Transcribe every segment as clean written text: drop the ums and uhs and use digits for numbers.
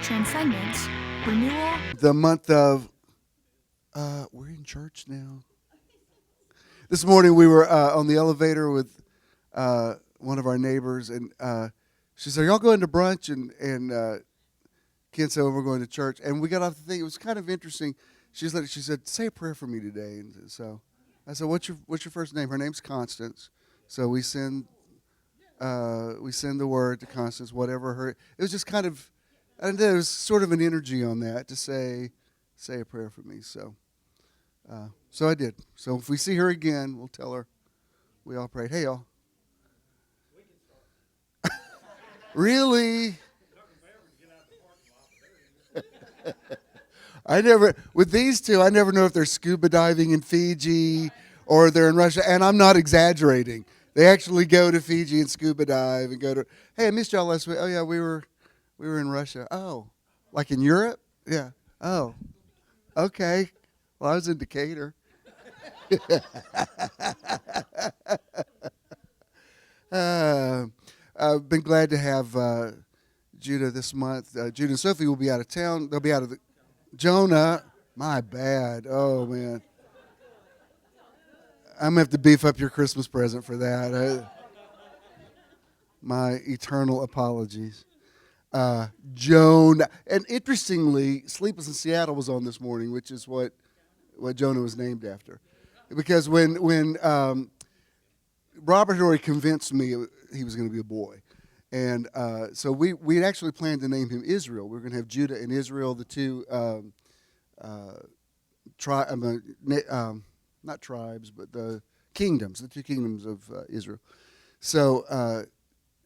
transcendence, renewal. The month of, we're in church now. This morning we were on the elevator with one of our neighbors, and she said, "Are y'all going to brunch?" And Ken said, "Well, we're going to church." And we got off the thing. It was kind of interesting. She said, "Say a prayer for me today." And so I said, "What's your first name?" Her name's Constance. So we send the word to Constance, whatever her. It was just kind of, I don't know, there was sort of an energy on that to say a prayer for me. So I did. So if we see her again, we'll tell her we all prayed. Hey, y'all. Really? With these two, I never know if they're scuba diving in Fiji or they're in Russia, and I'm not exaggerating. They actually go to Fiji and scuba dive and hey, I missed y'all last week. Oh, yeah, we were in Russia. Oh, like in Europe? Yeah. Oh, okay. Well, I was in Decatur. I've been glad to have Judah this month. Judah and Sophie will be out of town. They'll be out of the... Jonah, my bad. Oh, man. I'm going to have to beef up your Christmas present for that. My eternal apologies. Jonah. And interestingly, Sleepless in Seattle was on this morning, which is what Jonah was named after. Because when Robert had already convinced me he was going to be a boy. And so we actually planned to name him Israel. We were going to have Judah and Israel, the two not tribes, but the two kingdoms of Israel. So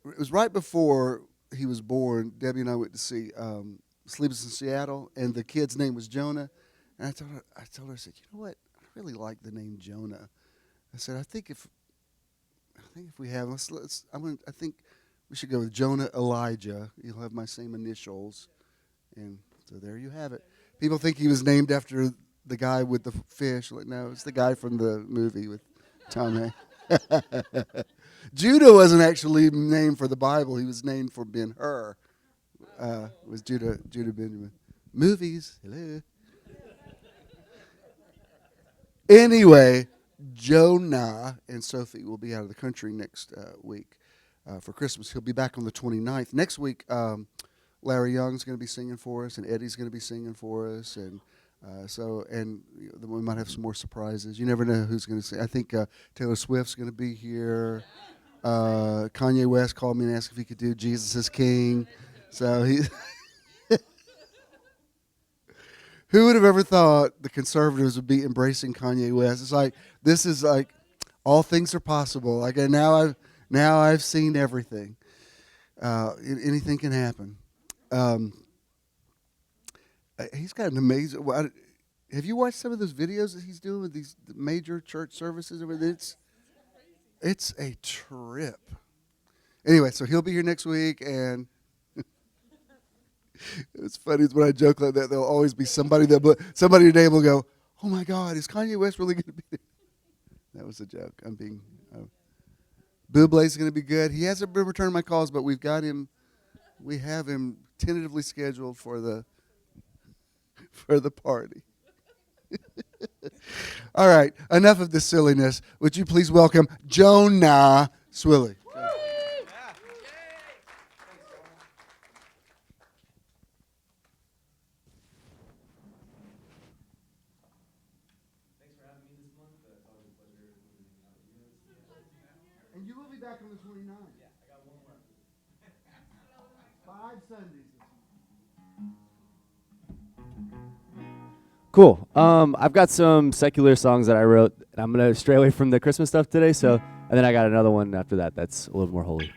it was right before he was born. Debbie and I went to see Sleepless in Seattle, and the kid's name was Jonah. And I told her, I said, "You know what? I really like the name Jonah." I said, I think if we have, I think we should go with Jonah Elijah. He'll have my same initials. And so there you have it. People think he was named after the guy with the fish. Like, no, it's the guy from the movie with Tom Hanks. Judah wasn't actually named for the Bible. He was named for Ben-Hur. Was Judah Benjamin. Movies. Hello. Anyway, Jonah and Sophie will be out of the country next week for Christmas. He'll be back on the 29th. Next week, Larry Young's going to be singing for us, and Eddie's going to be singing for us, and we might have some more surprises. You never know who's going to sing. I think Taylor Swift's going to be here. Kanye West called me and asked if he could do Jesus is King. So he. Who would have ever thought the conservatives would be embracing Kanye West? It's like, this is like, all things are possible. Like, now I've seen everything. Anything can happen. He's got an amazing. Have you watched some of those videos that he's doing with these major church services? It's a trip. Anyway, so he'll be here next week, and it's funny when I joke like that. There'll always be somebody today will go, "Oh my God, is Kanye West really going to be there?" That was a joke. I'm being. Bublé's going to be good. He hasn't been returning my calls, but we have him tentatively scheduled for the party. All right, enough of this silliness. Would you please welcome Jonah Swilley? And you will be back on the 29th. Yeah, I got one more. 5 Sundays. Cool. I've got some secular songs that I wrote, and I'm going to stray away from the Christmas stuff today. And then I got another one after that that's a little more holy.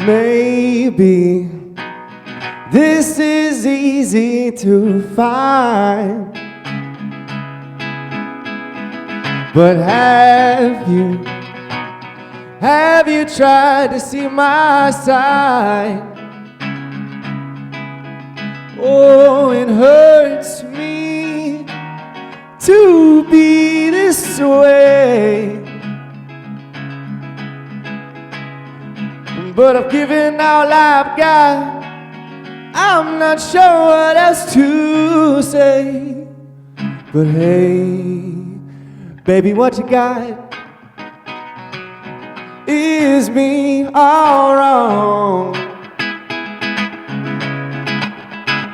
Maybe this is easy to find, but have you Have you tried to see my side? Oh, it hurts me to be this way, but I've given all I've got. I'm not sure what else to say. But hey, baby, what you got? Is me all wrong?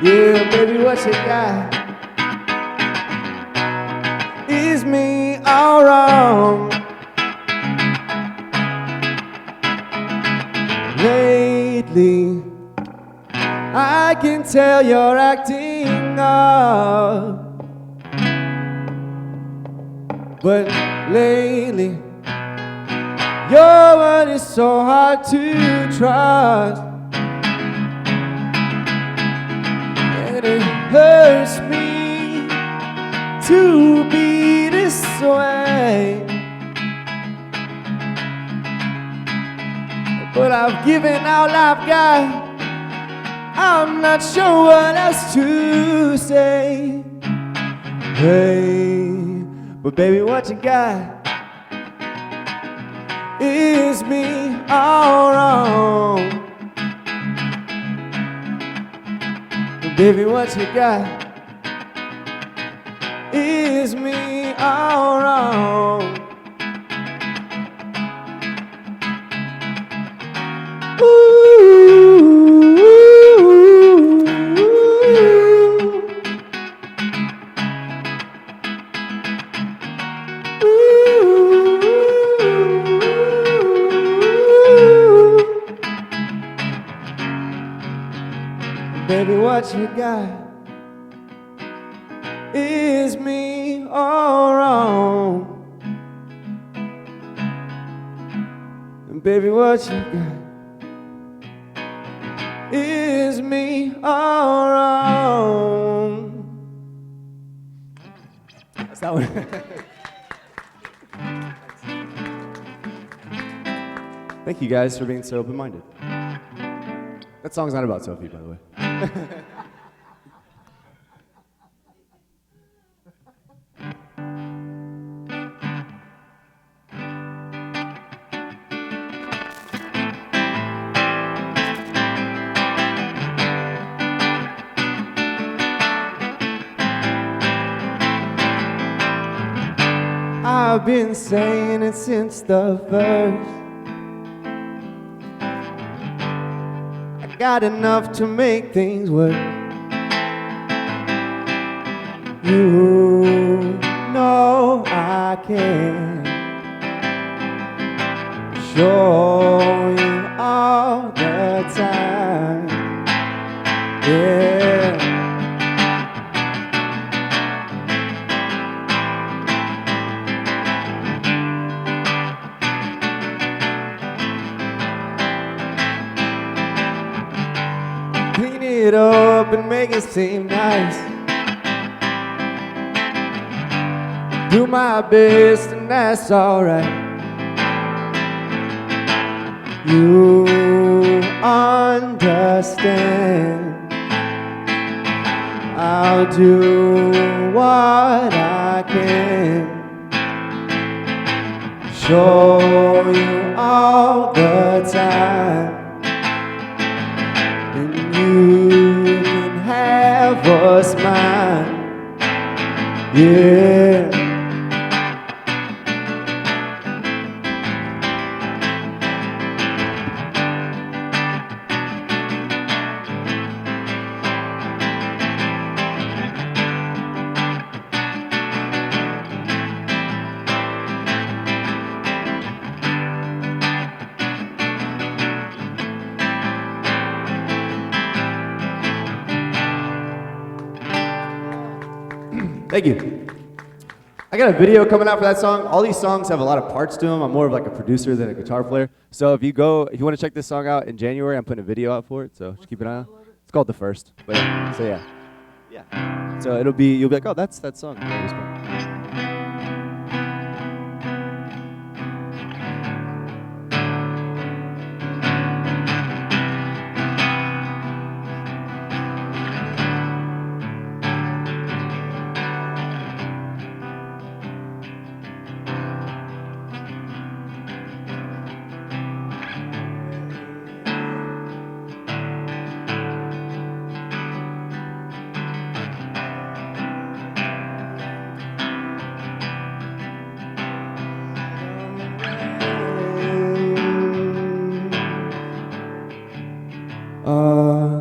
Yeah, baby, what you got? Is me all wrong? Lately, I can tell you're acting up, but lately your word is so hard to trust, and it hurts me to be this way, but I've given all I've got. I'm not sure what else to say. Hey, but baby, what you got? Is me all wrong? Baby, what you got? Is me all wrong? Baby, what you got? Is me all wrong? And baby, what you got? Is me all wrong? That's that one. Thank you guys for being so open-minded. That song's not about Sophie, by the way. I've been saying it since the first. I got enough to make things work. You know I can show you all the time. Yeah. Clean it up and make it seem nice. Do my best and that's alright. You understand. I'll do what I can. Show you all the time. And you can have what's mine. Yeah. Thank you. I got a video coming out for that song. All these songs have a lot of parts to them. I'm more of like a producer than a guitar player. So if you want to check this song out in January, I'm putting a video out for it. So just keep an eye on it. It's called The First. But yeah, so yeah. So you'll be like, oh, that's that song.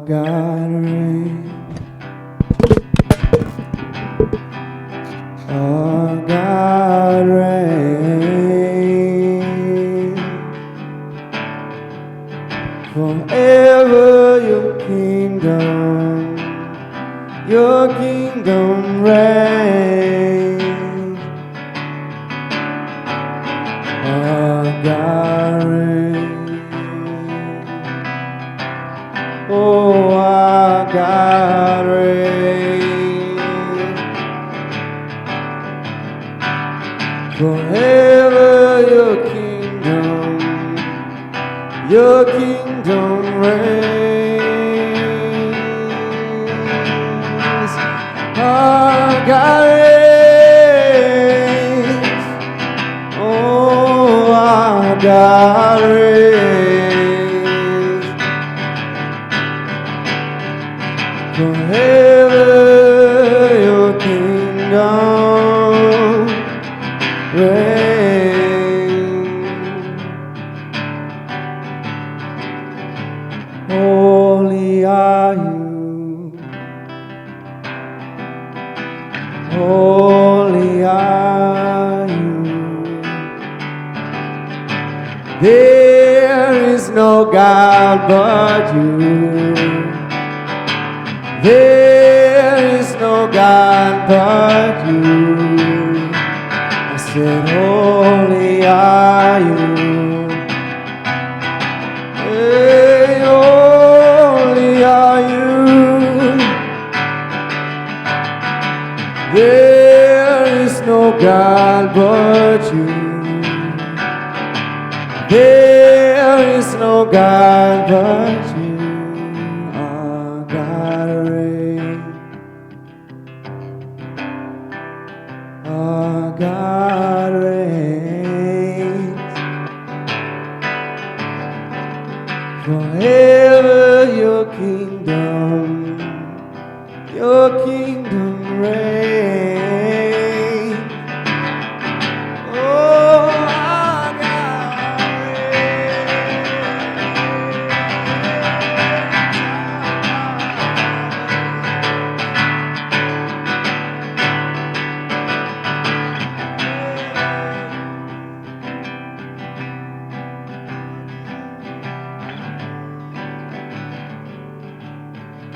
God reigns. Our God reigns. Forever your kingdom reigns. Our God reigns. Oh, our God reigns. Forever your kingdom reigns. Our God reigns. Oh, our God reigns. Forever your kingdom reigns. Holy are you. Holy are you. There is no God but you. There is no God but you. I said, holy are you. Hey, holy are you. There is no God but you. There is no God but you. Our God reigns. Our God reigns. Forever your kingdom reigns. Oh, our God reigns.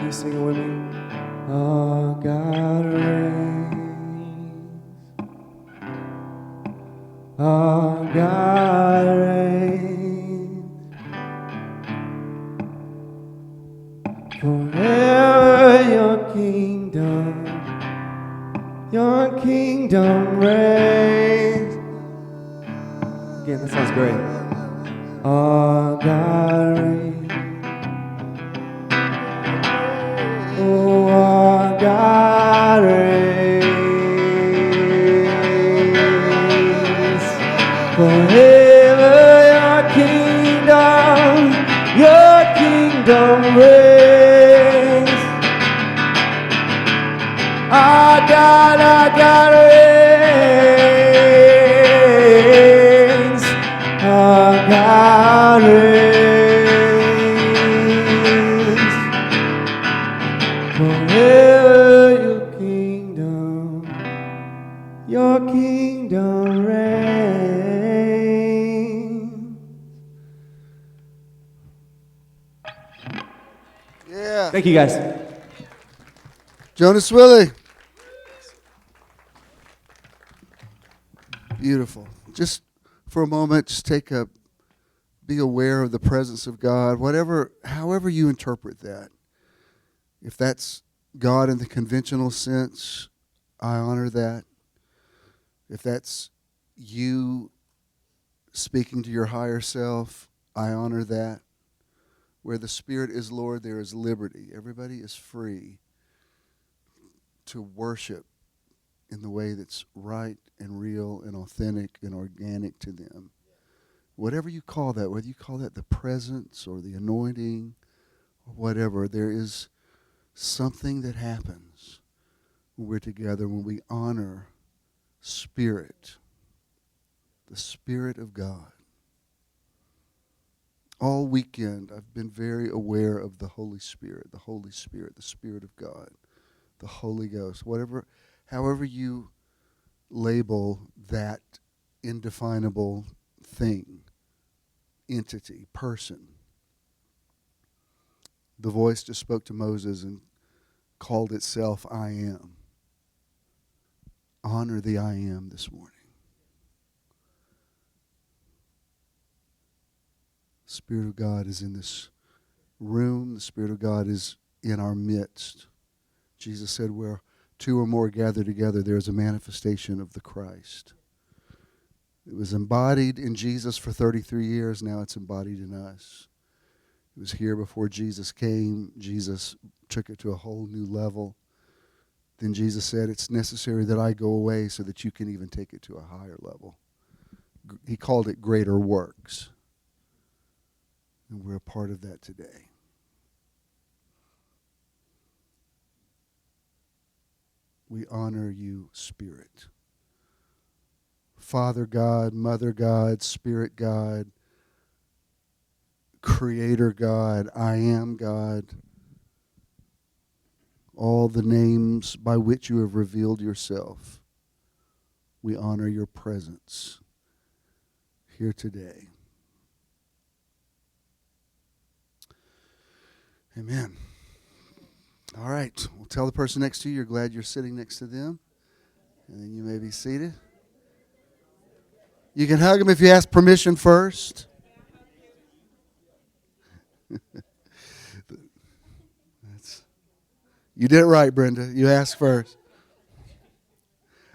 You sing it with me. Our God reigns. Our God reigns. Forever your kingdom reigns. Again, that sounds great. Our God reigns. Oh, our God reigns. Forever your kingdom reigns. Our God reigns. Our God reigns. Forever your kingdom reigns. Yeah. Thank you, guys. Jonas Swilley. Beautiful. Just for a moment, just be aware of the presence of God, however you interpret that. If that's God in the conventional sense, I honor that. If that's you speaking to your higher self, I honor that. Where the Spirit is Lord, there is liberty. Everybody is free to worship in the way that's right and real and authentic and organic to them. Whatever you call that, whether you call that the presence or the anointing or whatever, there is something that happens when we're together, when we honor Spirit, the Spirit of God. all weekend I've been very aware of the Holy Spirit, the Spirit of God, the Holy Ghost, however you label that indefinable thing, entity, person. The voice just spoke to Moses and called itself I am. Honor the I am this morning. The Spirit of God is in this room. The Spirit of God is in our midst. Jesus said, where two or more gather together, there is a manifestation of the Christ. It was embodied in Jesus for 33 years. Now it's embodied in us. It was here before Jesus came. Jesus took it to a whole new level. Then Jesus said, it's necessary that I go away so that you can even take it to a higher level. He called it greater works. And we're a part of that today. We honor you, Spirit. Father God, Mother God, Spirit God, Creator God, I am God. All the names by which you have revealed yourself. We honor your presence here today. Amen. All right. Well, tell the person next to you you're glad you're sitting next to them. And then you may be seated. You can hug them if you ask permission first. You did it right, Brenda. You asked first.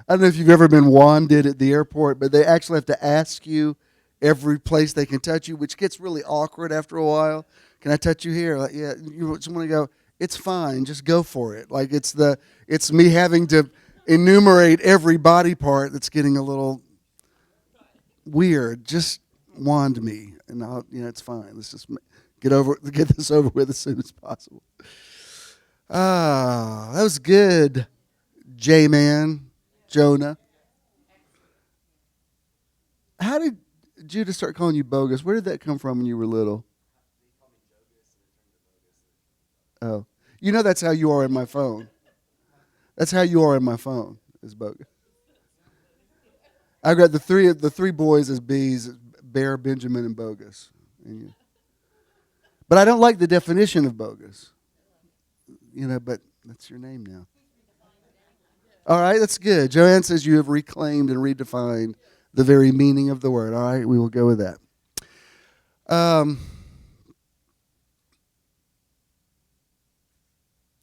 I don't know if you've ever been wanded at the airport, but they actually have to ask you every place they can touch you, which gets really awkward after a while. Can I touch you here? Like, yeah, you just want to go, it's fine, just go for it. Like it's me having to enumerate every body part that's getting a little weird. Just wand me, and it's fine. Let's just get this over with as soon as possible. Ah, that was good, J-Man, Jonah. How did Judah start calling you bogus? Where did that come from when you were little? Oh, that's how you are in my phone. That's how you are in my phone, is bogus. I've got the three boys as B's, Bear, Benjamin, and Bogus. But I don't like the definition of bogus. But that's your name now. All right, that's good. Joanne says you have reclaimed and redefined the very meaning of the word. All right, we will go with that.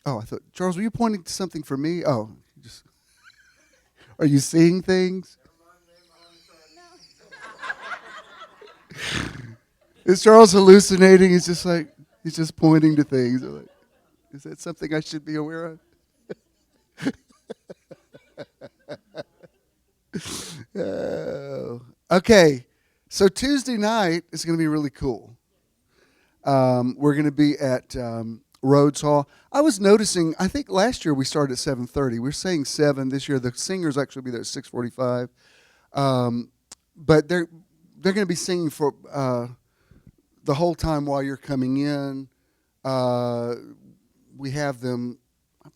I thought, Charles, were you pointing to something for me? Oh, are you seeing things? Is Charles hallucinating? He's just pointing to things. Like, is that something I should be aware of? Oh. Okay, so Tuesday night is going to be really cool. We're going to be at Rhodes Hall. I was noticing, I think last year we started at 7:30. We're saying 7 this year. The singers actually be there at 6:45. But they're going to be singing for the whole time while you're coming in. We have them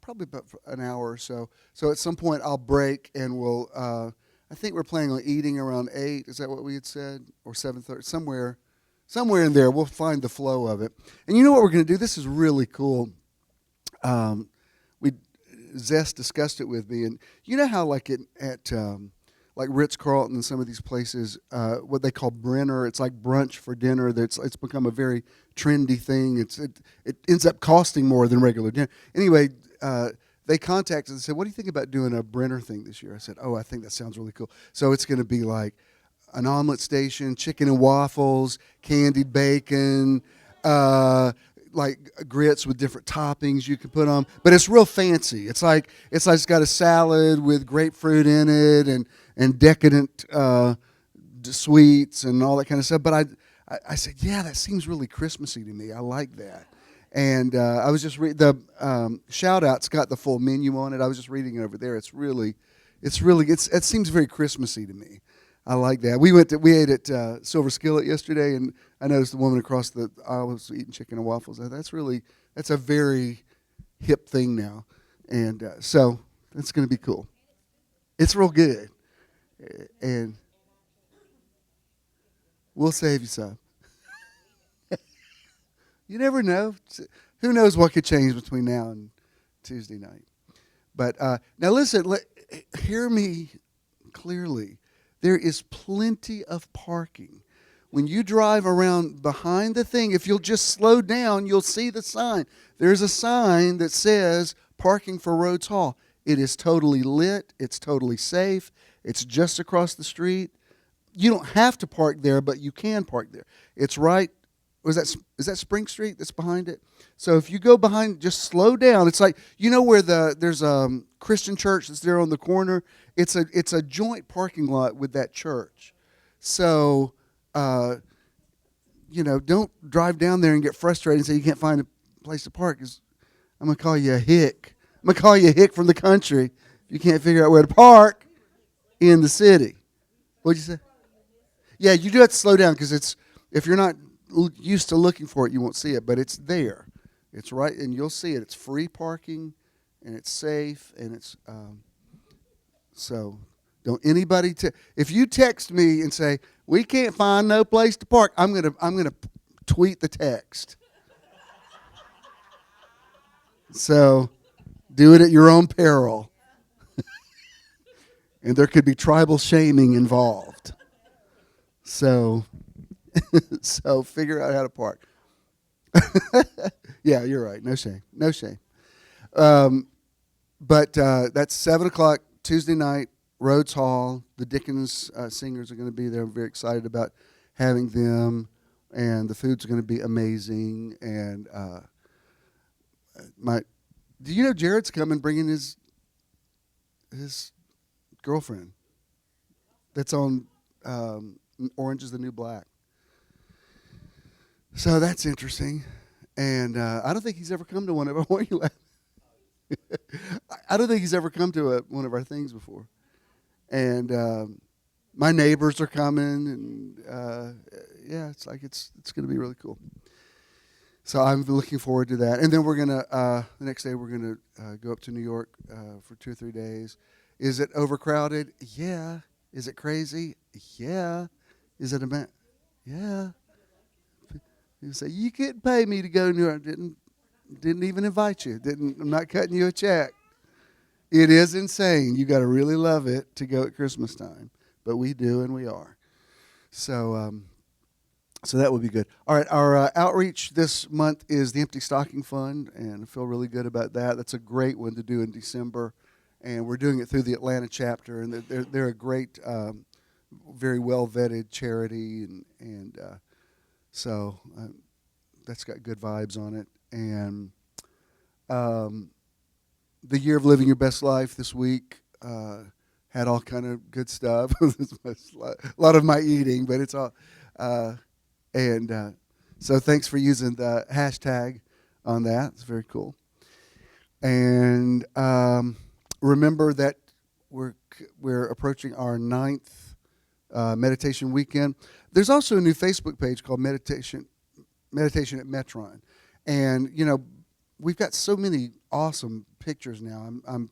probably about an hour or so. So at some point I'll break and we'll, I think we're planning on eating around 8. Is that what we had said? Or 7:30, somewhere in there. We'll find the flow of it. And you know what we're going to do? This is really cool. Zest discussed it with me. And you know how like at like Ritz-Carlton and some of these places, what they call Brenner, it's like brunch for dinner. It's become a very trendy thing. It ends up costing more than regular dinner. Anyway, they contacted us and said, what do you think about doing a Brenner thing this year? I said, I think that sounds really cool. So it's going to be like an omelet station, chicken and waffles, candied bacon, like grits with different toppings you can put on. But it's real fancy. It's like it's got a salad with grapefruit in it and decadent sweets and all that kind of stuff. But I said, yeah, that seems really Christmassy to me. I like that. And I was just reading the shout-out's got the full menu on it. I was just reading it over there. It seems very Christmassy to me. I like that. We ate at Silver Skillet yesterday, and I noticed the woman across the aisle was eating chicken and waffles. That's a very hip thing now, and so that's going to be cool. It's real good, and we'll save you some. You never know. Who knows what could change between now and Tuesday night? But now listen, hear me clearly. There is plenty of parking. When you drive around behind the thing, if you'll just slow down, you'll see the sign. There's a sign that says parking for Rhodes Hall. It is totally lit. It's totally safe. It's just across the street. You don't have to park there, but you can park there. It's right. Is that Spring Street that's behind it? So if you go behind, just slow down. It's like, you know where there's a Christian church that's there on the corner? It's a joint parking lot with that church. So, don't drive down there and get frustrated and say you can't find a place to park. 'Cause I'm going to call you a hick. I'm going to call you a hick from the country if you can't figure out where to park in the city. What'd you say? Yeah, you do have to slow down because if you're not used to looking for it, you won't see it, but it's there. It's right, and you'll see it. It's free parking, and it's safe, and it's so don't anybody if you text me and say we can't find no place to park, I'm gonna tweet the text. So do it at your own peril, and there could be tribal shaming involved. So figure out how to park. Yeah, you're right. No shame. No shame. But that's 7 o'clock Tuesday night, Rhodes Hall. The Dickens singers are going to be there. I'm very excited about having them. And the food's going to be amazing. And do you know Jerrod's coming bringing his girlfriend that's on Orange is the New Black. So that's interesting, and I don't think he's ever come to one of our. Why are you laughing? I don't think he's ever come to one of our things before, and my neighbors are coming, and it's going to be really cool. So I'm looking forward to that, and then we're gonna the next day we're gonna go up to New York for 2 or 3 days. Is it overcrowded? Yeah. Is it crazy? Yeah. Is it a man? Yeah. You say, you couldn't pay me to go to New York. Didn't even invite you. I'm not cutting you a check. It is insane. You got to really love it to go at Christmas time. But we do, and we are. So that would be good. All right, our outreach this month is the Empty Stocking Fund, and I feel really good about that. That's a great one to do in December. And we're doing it through the Atlanta chapter, and they're a great, very well-vetted charity, and so that's got good vibes on it. And the Year of Living Your Best Life this week had all kind of good stuff. A lot of my eating, but it's all. So thanks for using the hashtag on that. It's very cool. And remember that we're approaching our 9th meditation weekend. There's also a new Facebook page called Meditation at Metron, and we've got so many awesome pictures now. I'm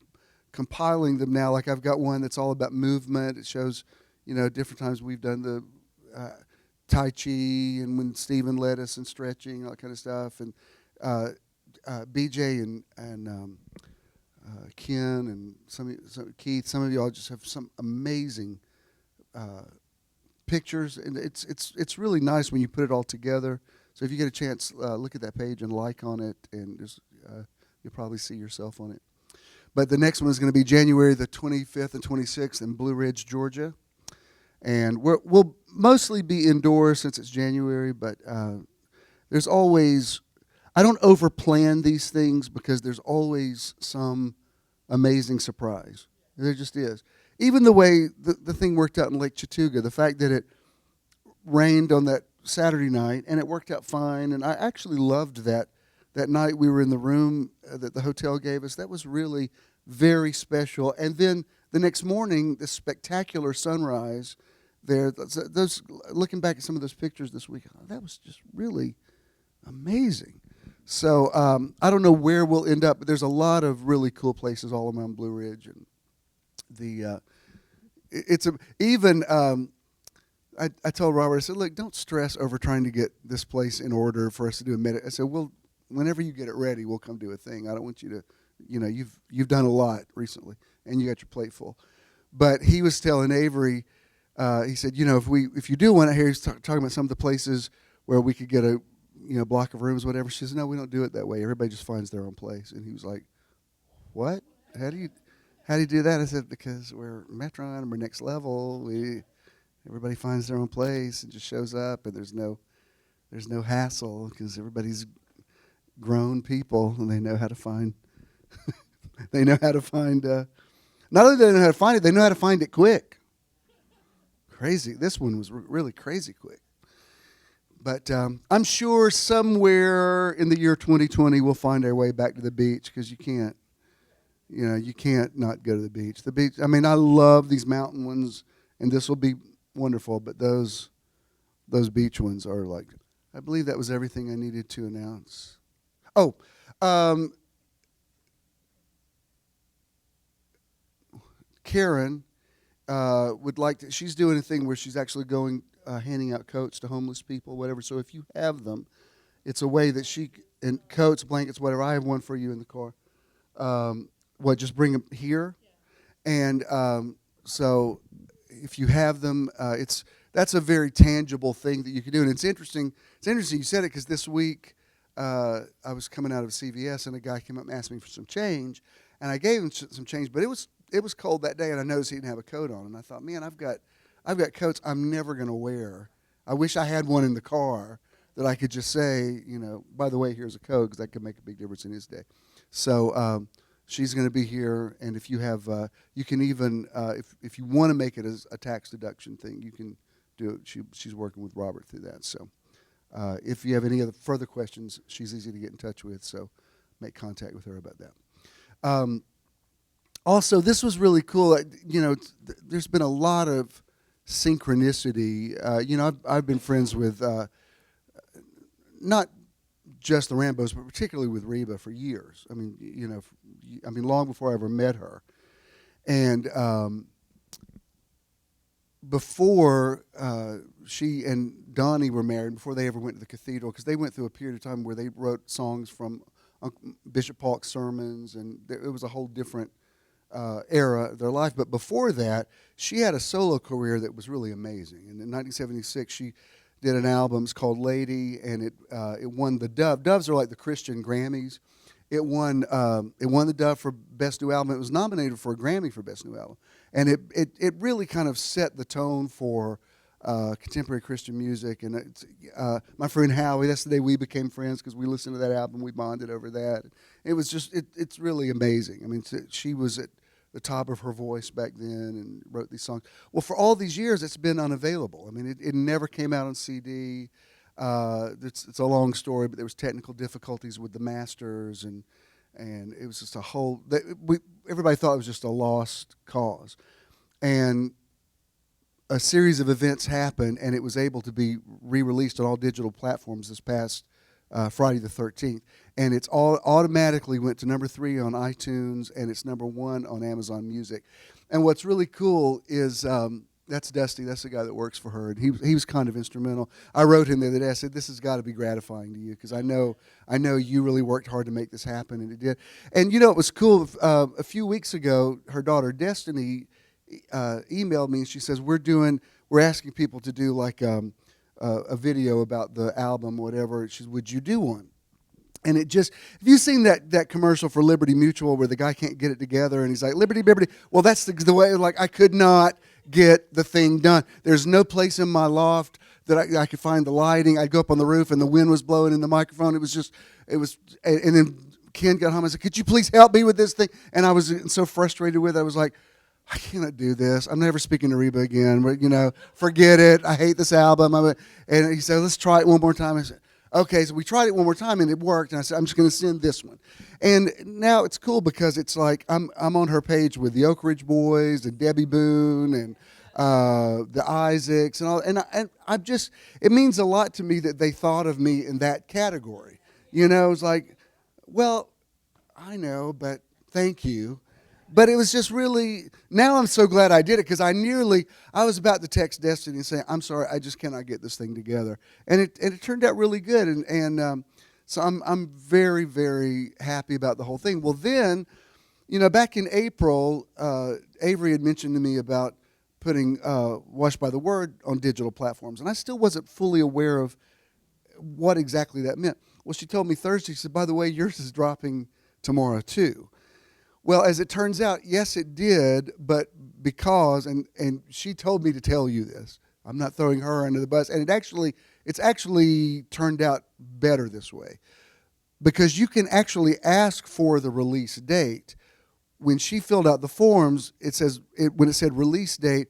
compiling them now. Like I've got one that's all about movement. It shows different times we've done the Tai Chi and when Stephen led us and stretching, all that kind of stuff, and BJ and Ken and Keith. Some of y'all just have some amazing pictures, and it's really nice when you put it all together. So if you get a chance, look at that page and like on it, and just you'll probably see yourself on it. But the next one is going to be January the 25th and 26th in Blue Ridge, Georgia, and we'll mostly be indoors since it's January. But there's always, I don't overplan these things because there's always some amazing surprise. There just is. Even the way the thing worked out in Lake Chattooga, the fact that it rained on that Saturday night and it worked out fine, and I actually loved that night we were in the room that the hotel gave us. That was really very special. And then the next morning, this spectacular sunrise there. Those looking back at some of those pictures this week, that was just really amazing. So I don't know where we'll end up, but there's a lot of really cool places all around Blue Ridge, and I told Robert, I said, look, don't stress over trying to get this place in order for us to do a minute. I said, whenever you get it ready, we'll come do a thing. I don't want you to, you've done a lot recently, and you got your plate full. But he was telling Avery, he said, if you do want to hear, he's talking about some of the places where we could get a block of rooms, whatever. She said, no, we don't do it that way. Everybody just finds their own place. And he was like, what? How do you do that? I said, because we're Metron and we're next level. Everybody finds their own place and just shows up, and there's no hassle because everybody's grown people and they know how to find. They know how to find. Not only do they know how to find it, they know how to find it quick. Crazy. This one was really crazy quick. But I'm sure somewhere in the year 2020 we'll find our way back to the beach, because you can't not go to the beach. The beach. I mean, I love these mountain ones, and this will be wonderful. But those beach ones are like. I believe that was everything I needed to announce. Oh, Karen would like to. She's doing a thing where she's actually going. Handing out coats to homeless people, whatever. So if you have them, it's a way that and coats, blankets, whatever. I have one for you in the car. Just bring them here. Yeah. And so if you have them, that's a very tangible thing that you can do. And it's interesting. It's interesting you said it, because this week I was coming out of CVS and a guy came up and asked me for some change, and I gave him some change. But it was cold that day, and I noticed he didn't have a coat on, and I thought, man, I've got coats I'm never going to wear. I wish I had one in the car that I could just say, by the way, here's a coat, because that could make a big difference in his day. So she's going to be here, and if you have, you can even, if you want to make it as a tax deduction thing, you can do it. She's working with Robert through that. So if you have any other further questions, she's easy to get in touch with, so make contact with her about that. Also, this was really cool. There's been a lot of synchronicity. I've been friends with not just the Rambos, but particularly with Reba for years. I mean, long before I ever met her. And before she and Donnie were married, before they ever went to the cathedral, because they went through a period of time where they wrote songs from Bishop Paulk's sermons, and it was a whole different era of their life. But before that, she had a solo career that was really amazing. And in 1976, she did an album called Lady, and it won the Dove. Doves are like the Christian Grammys. It won the Dove for Best New Album. It was nominated for a Grammy for Best New Album. And it really kind of set the tone for contemporary Christian music. And my friend Howie, that's the day we became friends, because we listened to that album. We bonded over that. It was just, it's really amazing. I mean, she was at the top of her voice back then and wrote these songs. Well, for all these years, it's been unavailable. I mean, it never came out on CD. It's a long story, but there was technical difficulties with the masters, and it was just a whole. Everybody thought it was just a lost cause, and a series of events happened, and it was able to be re-released on all digital platforms this past Friday the 13th, and it's all automatically went to number 3 on iTunes, and it's number 1 on Amazon Music. And what's really cool is that's Dusty. That's the guy that works for her, and he was kind of instrumental. I wrote him the other day. I said, "This has got to be gratifying to you, because I know you really worked hard to make this happen," and it did. And it was cool. A few weeks ago, her daughter Destiny emailed me, and she says, we're asking people to do like a video about the album, or whatever. She said, would you do one? And it just, have you seen that commercial for Liberty Mutual where the guy can't get it together and he's like, Liberty. Well, that's the way, like, I could not get the thing done. There's no place in my loft that I could find the lighting. I'd go up on the roof and the wind was blowing in the microphone. And then Ken got home and said, could you please help me with this thing? And I was so frustrated with it. I was like, I cannot do this. I'm never speaking to Reba again. But, forget it. I hate this album. And he said, let's try it one more time. I said, okay, so we tried it one more time, and it worked. And I said, I'm just going to send this one. And now it's cool because it's like I'm on her page with the Oak Ridge Boys and Debbie Boone and the Isaacs, and all. And I'm just, it means a lot to me that they thought of me in that category. You know, it's like, well, I know, but thank you. But it was just really, now I'm so glad I did it, because I was about to text Destiny and say, I'm sorry, I just cannot get this thing together. And it turned out really good. And so I'm very, very happy about the whole thing. Well, then, you know, back in April, Avery had mentioned to me about putting Washed by the Word on digital platforms. And I still wasn't fully aware of what exactly that meant. Well, she told me Thursday, she said, by the way, yours is dropping tomorrow too. Well, as it turns out, yes, it did, but because, and she told me to tell you this, I'm not throwing her under the bus, and it's actually turned out better this way, because you can actually ask for the release date. When she filled out the forms, when it said release date,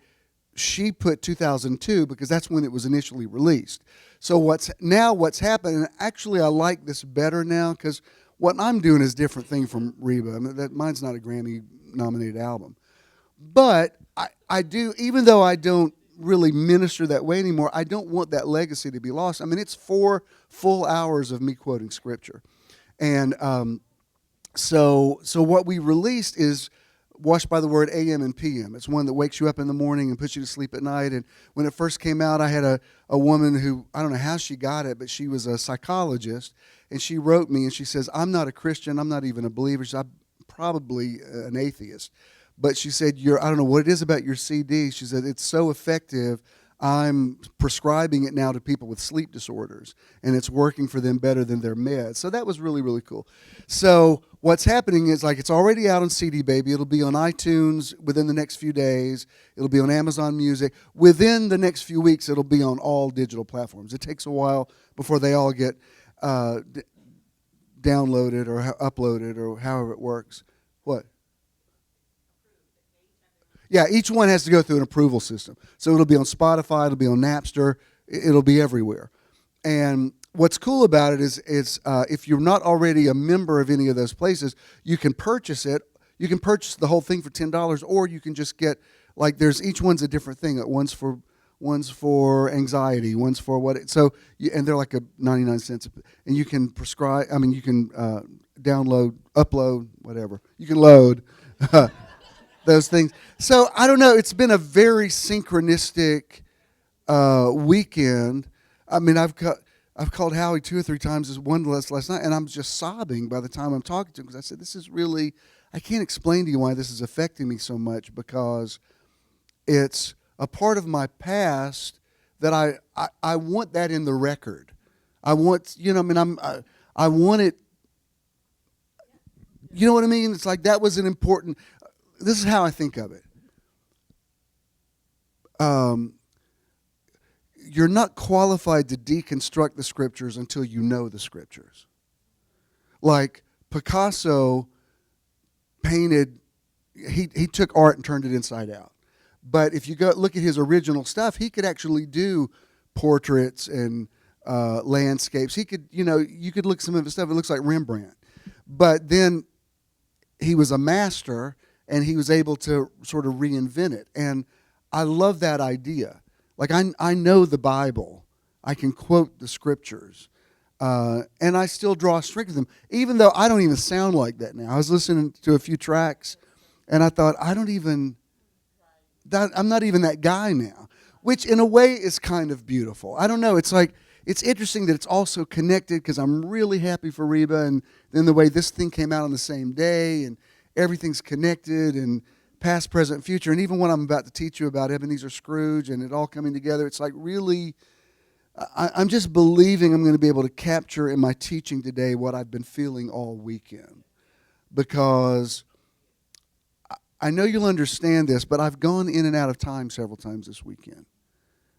she put 2002 because that's when it was initially released. So what's happened, and actually I like this better now, because what I'm doing is a different thing from REBA. I mean, mine's not a Grammy-nominated album. But I do, even though I don't really minister that way anymore, I don't want that legacy to be lost. I mean, it's 4 full hours of me quoting Scripture. And so what we released is Washed by the Word AM and PM. It's one that wakes you up in the morning and puts you to sleep at night. And when it first came out, I had a woman who, I don't know how she got it, but she was a psychologist. And she wrote me and she says, I'm not a Christian. I'm not even a believer. She said, I'm probably an atheist. But she said, I don't know what it is about your CD. She said, it's so effective. I'm prescribing it now to people with sleep disorders, and it's working for them better than their meds. So that was really, really cool. So what's happening is, like, it's already out on CD Baby. It'll be on iTunes within the next few days. It'll be on Amazon Music. Within the next few weeks, it'll be on all digital platforms. It takes a while before they all get downloaded or uploaded or however it works. What? Yeah, each one has to go through an approval system. So it'll be on Spotify, it'll be on Napster, it'll be everywhere. And what's cool about it is if you're not already a member of any of those places, you can purchase it. You can purchase the whole thing for $10, or you can just get, like, each one's a different thing. One's for anxiety, one's for what. And they're like 99 cents. And you can you can download, upload, whatever. You can load. Those things. So I don't know. It's been a very synchronistic weekend. I mean, I've called Howie 2 or 3 times as one last night, and I'm just sobbing by the time I'm talking to him, because I said, this is really, I can't explain to you why this is affecting me so much, because it's a part of my past that I want that in the record. I want, I want it. You know what I mean? It's like that was an important. This is how I think of it. You're not qualified to deconstruct the Scriptures until you know the Scriptures. Like Picasso painted, he took art and turned it inside out. But if you go look at his original stuff, he could actually do portraits and landscapes. He could, you could look at some of his stuff. It looks like Rembrandt. But then he was a master, and he was able to sort of reinvent it. And I love that idea. Like, I know the Bible. I can quote the Scriptures. And I still draw strength to them, even though I don't even sound like that now. I was listening to a few tracks, and I thought, I'm not even that guy now, which in a way is kind of beautiful. I don't know. It's like, it's interesting that it's also connected, because I'm really happy for Reba, and then the way this thing came out on the same day, and everything's connected, and past, present, future. And even what I'm about to teach you about Ebenezer Scrooge and it all coming together, it's like really, I'm just believing I'm going to be able to capture in my teaching today what I've been feeling all weekend. Because I know you'll understand this, but I've gone in and out of time several times this weekend.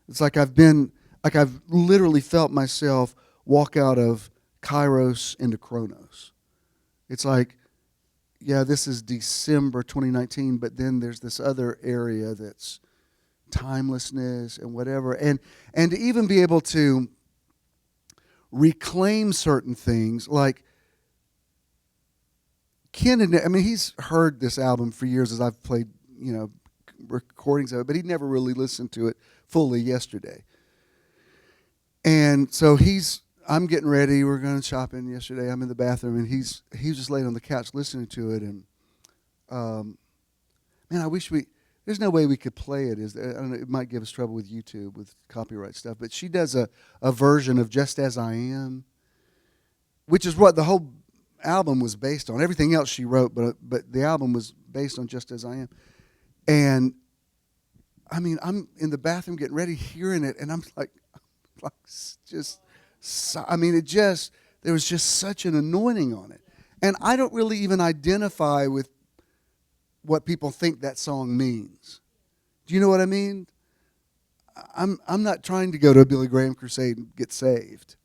It's like I've literally felt myself walk out of Kairos into Chronos. It's like, yeah, this is December 2019, but then there's this other area that's timelessness and whatever. And to even be able to reclaim certain things, like Ken, he's heard this album for years as I've played, recordings of it, but he never really listened to it fully yesterday. And so I'm getting ready. We're going shopping yesterday. I'm in the bathroom, and he's just laying on the couch listening to it. And man, I wish there's no way we could play it. Is there? I don't know. It might give us trouble with YouTube with copyright stuff. But she does a version of "Just as I Am," which is what the whole album was based on. Everything else she wrote, but the album was based on "Just as I Am." And I mean, I'm in the bathroom getting ready, hearing it, and I'm like just. I mean, there was just such an anointing on it. And I don't really even identify with what people think that song means. Do you know what I mean? I'm not trying to go to a Billy Graham crusade and get saved.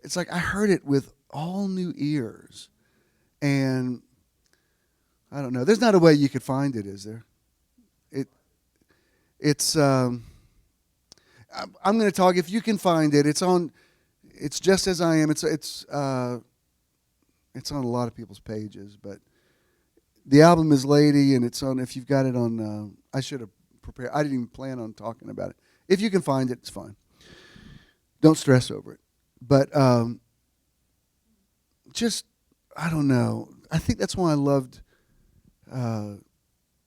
It's like I heard it with all new ears. And I don't know. There's not a way you could find it, is there? I'm going to talk, if you can find it, it's Just As I Am. It's on a lot of people's pages, but the album is Lady, and it's on, if you've got it on, I should have prepared. I didn't even plan on talking about it. If you can find it, it's fine. Don't stress over it. But I don't know. I think that's why I loved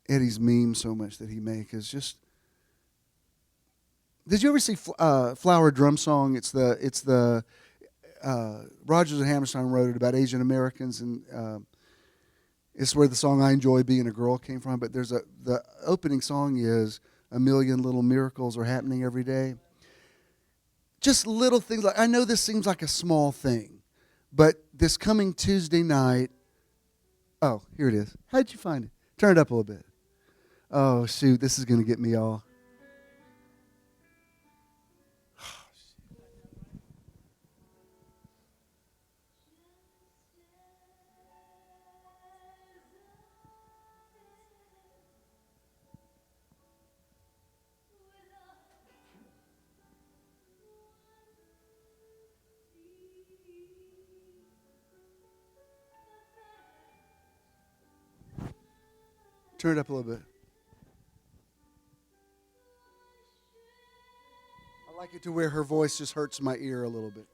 Eddie's meme so much that he makes. Is just. Did you ever see Flower Drum Song? It's the Rodgers and Hammerstein wrote it about Asian Americans, and it's where the song "I Enjoy Being a Girl" came from. But the opening song is "A Million Little Miracles Are Happening Every Day." Just little things like, I know this seems like a small thing, but this coming Tuesday night. Oh, here it is. How'd you find it? Turn it up a little bit. Oh shoot, this is gonna get me all. Turn it up a little bit. I like it to where her voice just hurts my ear a little bit.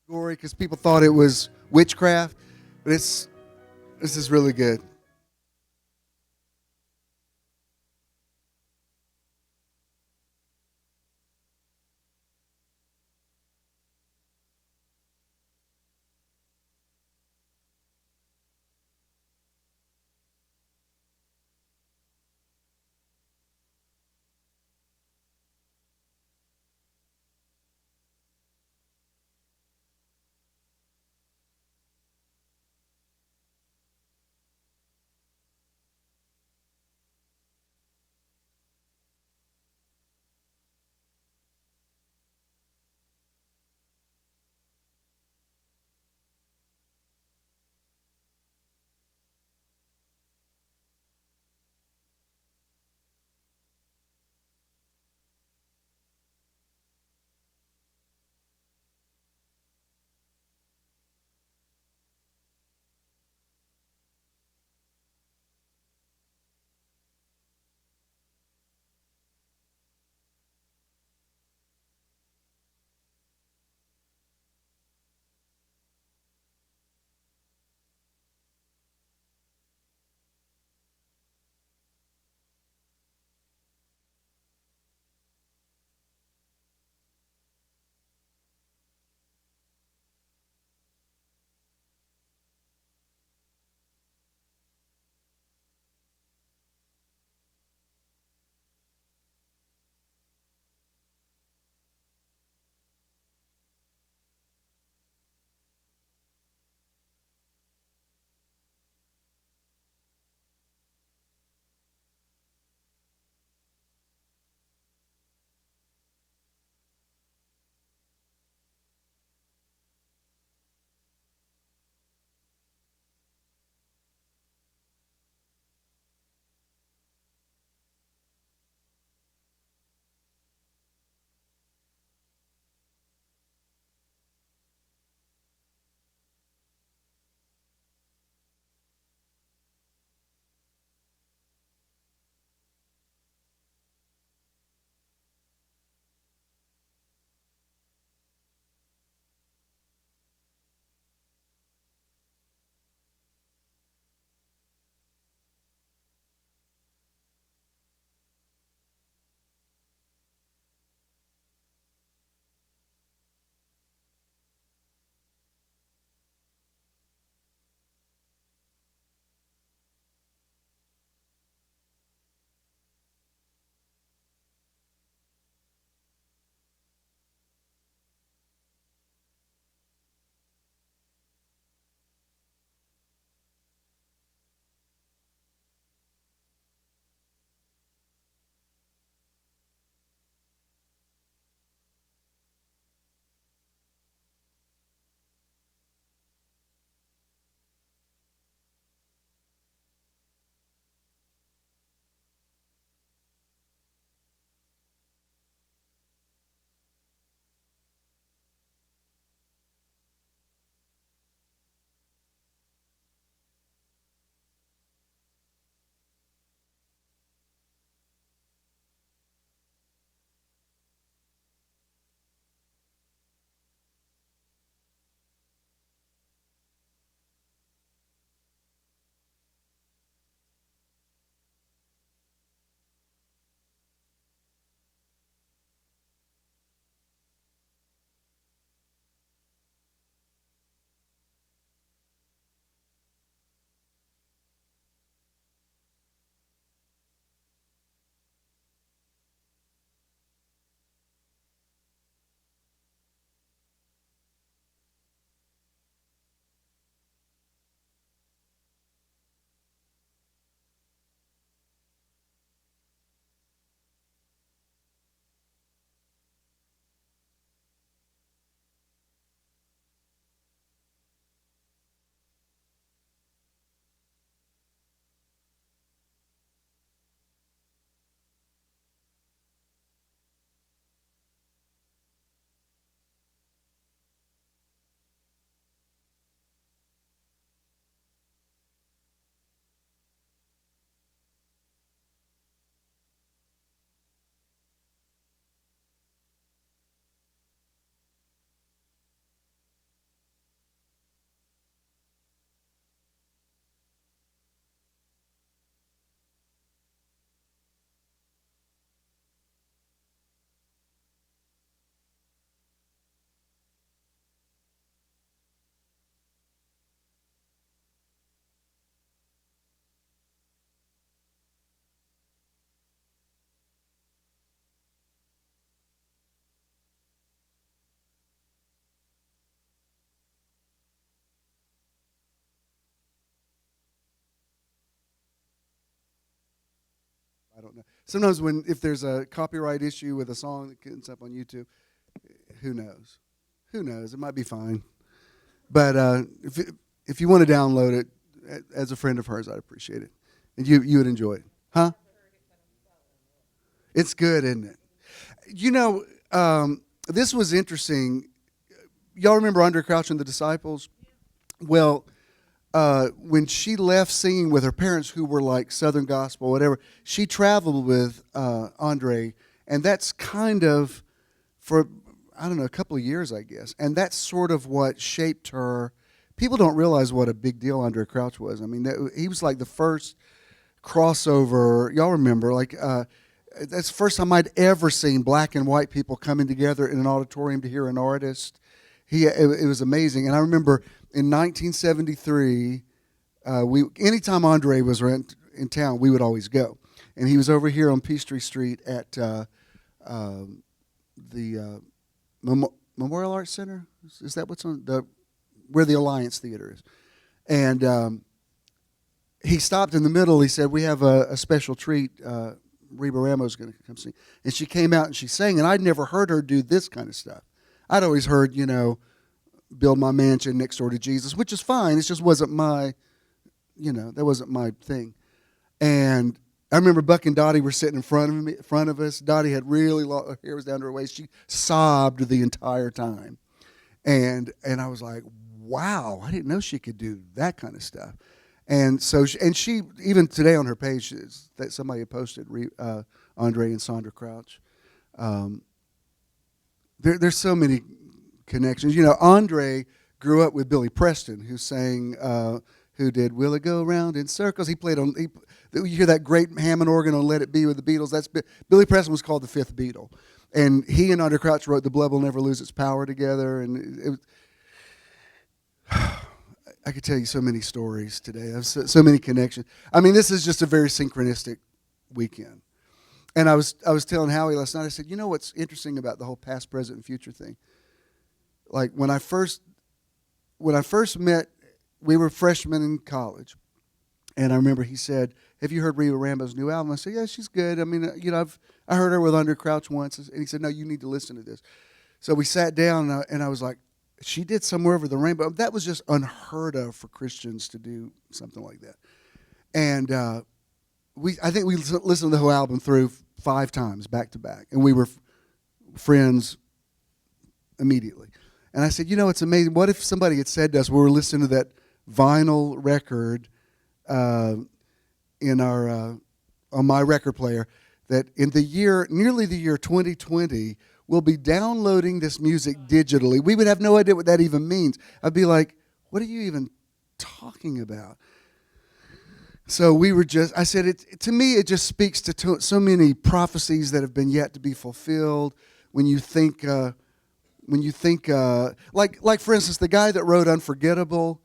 gory because people thought it was witchcraft, but this is really good. don't know. Sometimes if there's a copyright issue with a song that ends up on YouTube, who knows? Who knows? It might be fine. But if you want to download it, as a friend of hers, I'd appreciate it. And you would enjoy it. Huh? It's good, isn't it? You know, this was interesting. Y'all remember Andre Crouch and the Disciples? Well, when she left singing with her parents, who were like Southern gospel, whatever, she traveled with Andre, and that's kind of for, I don't know, a couple of years, I guess. And that's sort of what shaped her. People don't realize what a big deal Andre Crouch was. I mean, he was like the first crossover. Y'all remember, like, that's the first time I'd ever seen black and white people coming together in an auditorium to hear an artist. It was amazing. And I remember in 1973, anytime Andre was in town, we would always go. And he was over here on Peachtree Street at the Memorial Arts Center. Is that what's on where the Alliance Theater is? And he stopped in the middle. He said, "We have a special treat. Reba Rambo's going to come sing." And she came out and she sang, and I'd never heard her do this kind of stuff. I'd always heard, build my mansion next door to Jesus, which is fine. It just wasn't my, that wasn't my thing. And I remember Buck and Dottie were sitting in front of us. Dottie had really long her hair was down to her waist. She sobbed the entire time. And I was like, wow, I didn't know she could do that kind of stuff. And so, she even today on her page that somebody had posted, Andre and Sandra Crouch. There's so many connections. Andre grew up with Billy Preston, who sang, who did "Will It Go Round in Circles." He played on. You hear that great Hammond organ on "Let It Be" with the Beatles. Billy Preston was called the fifth Beatle, and he and Andre Crouch wrote "The Blood Will Never Lose Its Power" together. And I could tell you so many stories today. There's so many connections. I mean, this is just a very synchronistic weekend. And I was telling Howie last night, I said, what's interesting about the whole past, present, and future thing? Like when I first met, we were freshmen in college. And I remember he said, "Have you heard Reba Rambo's new album?" I said, "Yeah, she's good. I mean, I heard her with Andre Crouch once." And he said, "No, you need to listen to this." So we sat down and I was like, she did "Somewhere Over the Rainbow." That was just unheard of for Christians to do something like that. And I think we listened to the whole album through 5 times back to back, and we were friends immediately. And I said, it's amazing. What if somebody had said to us, we were listening to that vinyl record in our on my record player, that in nearly the year 2020, we'll be downloading this music digitally. We would have no idea what that even means. I'd be like, what are you even talking about? So I said, to me, it just speaks to so many prophecies that have been yet to be fulfilled. When you think, like for instance, the guy that wrote Unforgettable,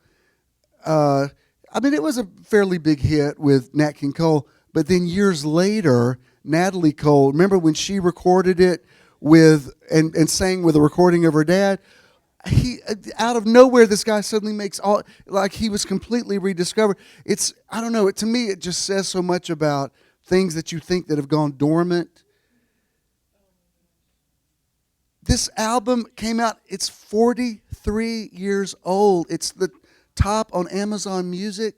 it was a fairly big hit with Nat King Cole, but then years later, Natalie Cole, remember when she recorded it and sang with a recording of her dad? He, out of nowhere, this guy suddenly makes he was completely rediscovered. I don't know, to me it just says so much about things that you think that have gone dormant. This album came out, it's 43 years old. It's the top on Amazon Music.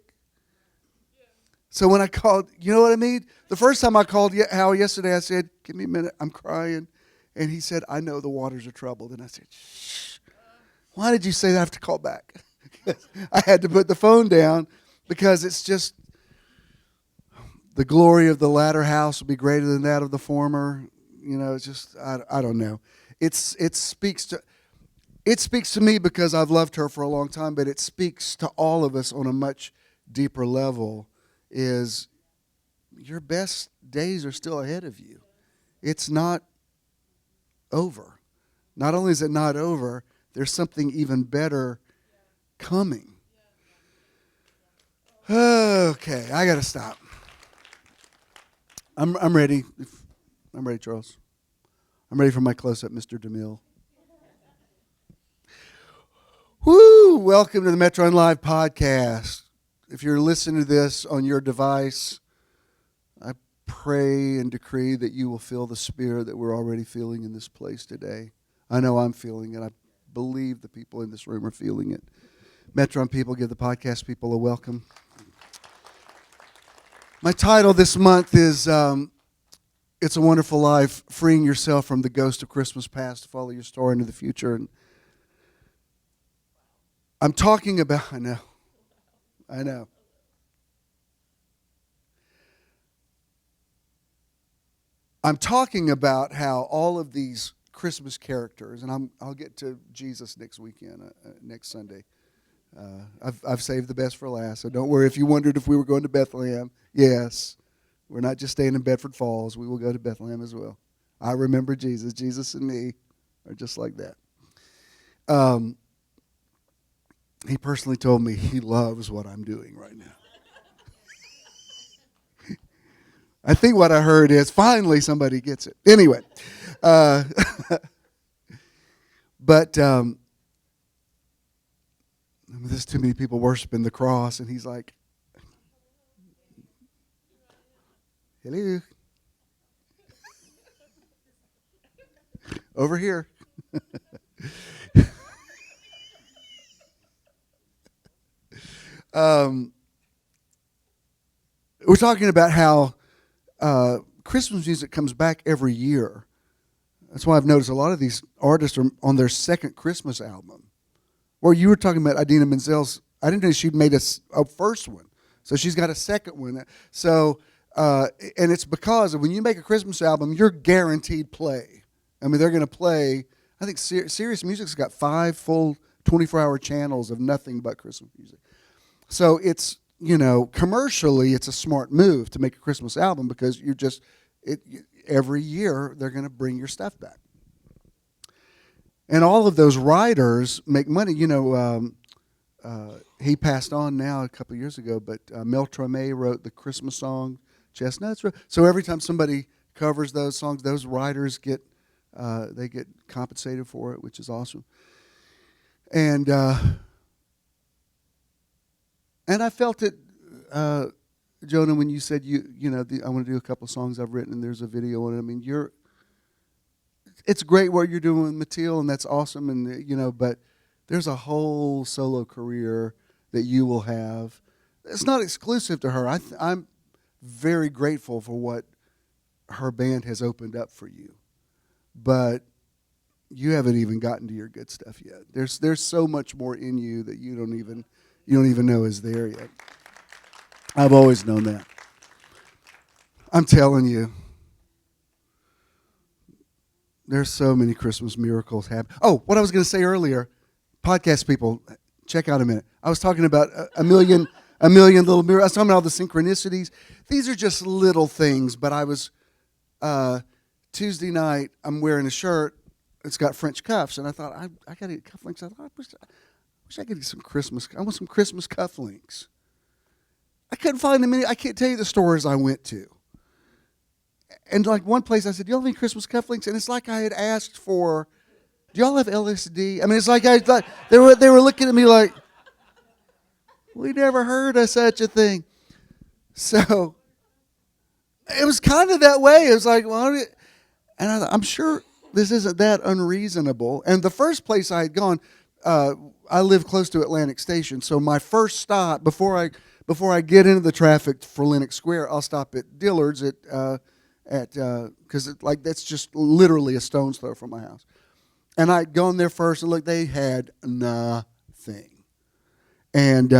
So when I called, you know what I mean? The first time I called Hal yesterday, I said, "Give me a minute, I'm crying." And he said, "I know the waters are troubled." And I said, "Shh. Why did you say that? I have to call back?" I had to put the phone down because it's just, the glory of the latter house will be greater than that of the former. It's just, I don't know. It speaks to me because I've loved her for a long time, but it speaks to all of us on a much deeper level, is your best days are still ahead of you. It's not over. Not only is it not over, there's something even better coming. Okay, I got to stop. I'm ready. I'm ready, Charles. I'm ready for my close-up, Mr. DeMille. Woo! Welcome to the Metro Live podcast. If you're listening to this on your device, I pray and decree that you will feel the Spirit that we're already feeling in this place today. I know I'm feeling it. I believe the people in this room are feeling it. Metron people, give the podcast people a welcome. My title this month is It's a Wonderful Life, Freeing Yourself from the Ghost of Christmas Past to Follow Your Story into the Future. And I'm talking about, I know. I'm talking about how all of these Christmas characters, and I'll get to Jesus next weekend, next Sunday. I've saved the best for last, so don't worry if you wondered if we were going to Bethlehem. Yes, we're not just staying in Bedford Falls. We will go to Bethlehem as well. I remember Jesus. Jesus and me are just like that. He personally told me he loves what I'm doing right now. I think what I heard is finally somebody gets it. Anyway, but there's too many people worshiping the cross, and he's like, hello. Over here. We're talking about how Christmas music comes back every year. That's why I've noticed a lot of these artists are on their second Christmas album. Well, you were talking about Idina Menzel's. I didn't know she'd made a first one. So she's got a second one. So, and it's because when you make a Christmas album, you're guaranteed play. I mean, they're going to play, I think Sirius Music's got 5 full 24-hour channels of nothing but Christmas music. So it's, commercially, it's a smart move to make a Christmas album because every year they're going to bring your stuff back. And all of those writers make money. He passed on now a couple of years ago, but Mel Torme wrote the Christmas song, Chestnuts. So every time somebody covers those songs, those writers get compensated for it, which is awesome. And I felt it, Jonah, when you said I want to do a couple of songs I've written, and there's a video on it. I mean, it's great what you're doing with Mathilde, and that's awesome, and but there's a whole solo career that you will have. It's not exclusive to her. I'm very grateful for what her band has opened up for you, but you haven't even gotten to your good stuff yet. There's so much more in you that you don't even know is there yet. I've always known that. I'm telling you, there's so many Christmas miracles happen. Oh, what I was going to say earlier, podcast people, check out a minute. I was talking about a million little miracles. I was talking about all the synchronicities. These are just little things, but I was, Tuesday night, I'm wearing a shirt. It's got French cuffs, and I thought, I got to get cufflinks. I thought, I wish I could get some Christmas. I want some Christmas cufflinks. I couldn't find them. I can't tell you the stores I went to. And like one place, I said, "Do y'all have any Christmas cufflinks?" And it's like I had asked for, "Do y'all have LSD?" I mean, it's like I thought they were looking at me like, "We never heard of such a thing." So it was kind of that way. It was like, well, and I'm sure this isn't that unreasonable. And the first place I had gone, I live close to Atlantic Station, so my first stop before I get into the traffic for Lenox Square, I'll stop at Dillard's because that's just literally a stone's throw from my house. And I'd gone there first, and look, they had nothing. And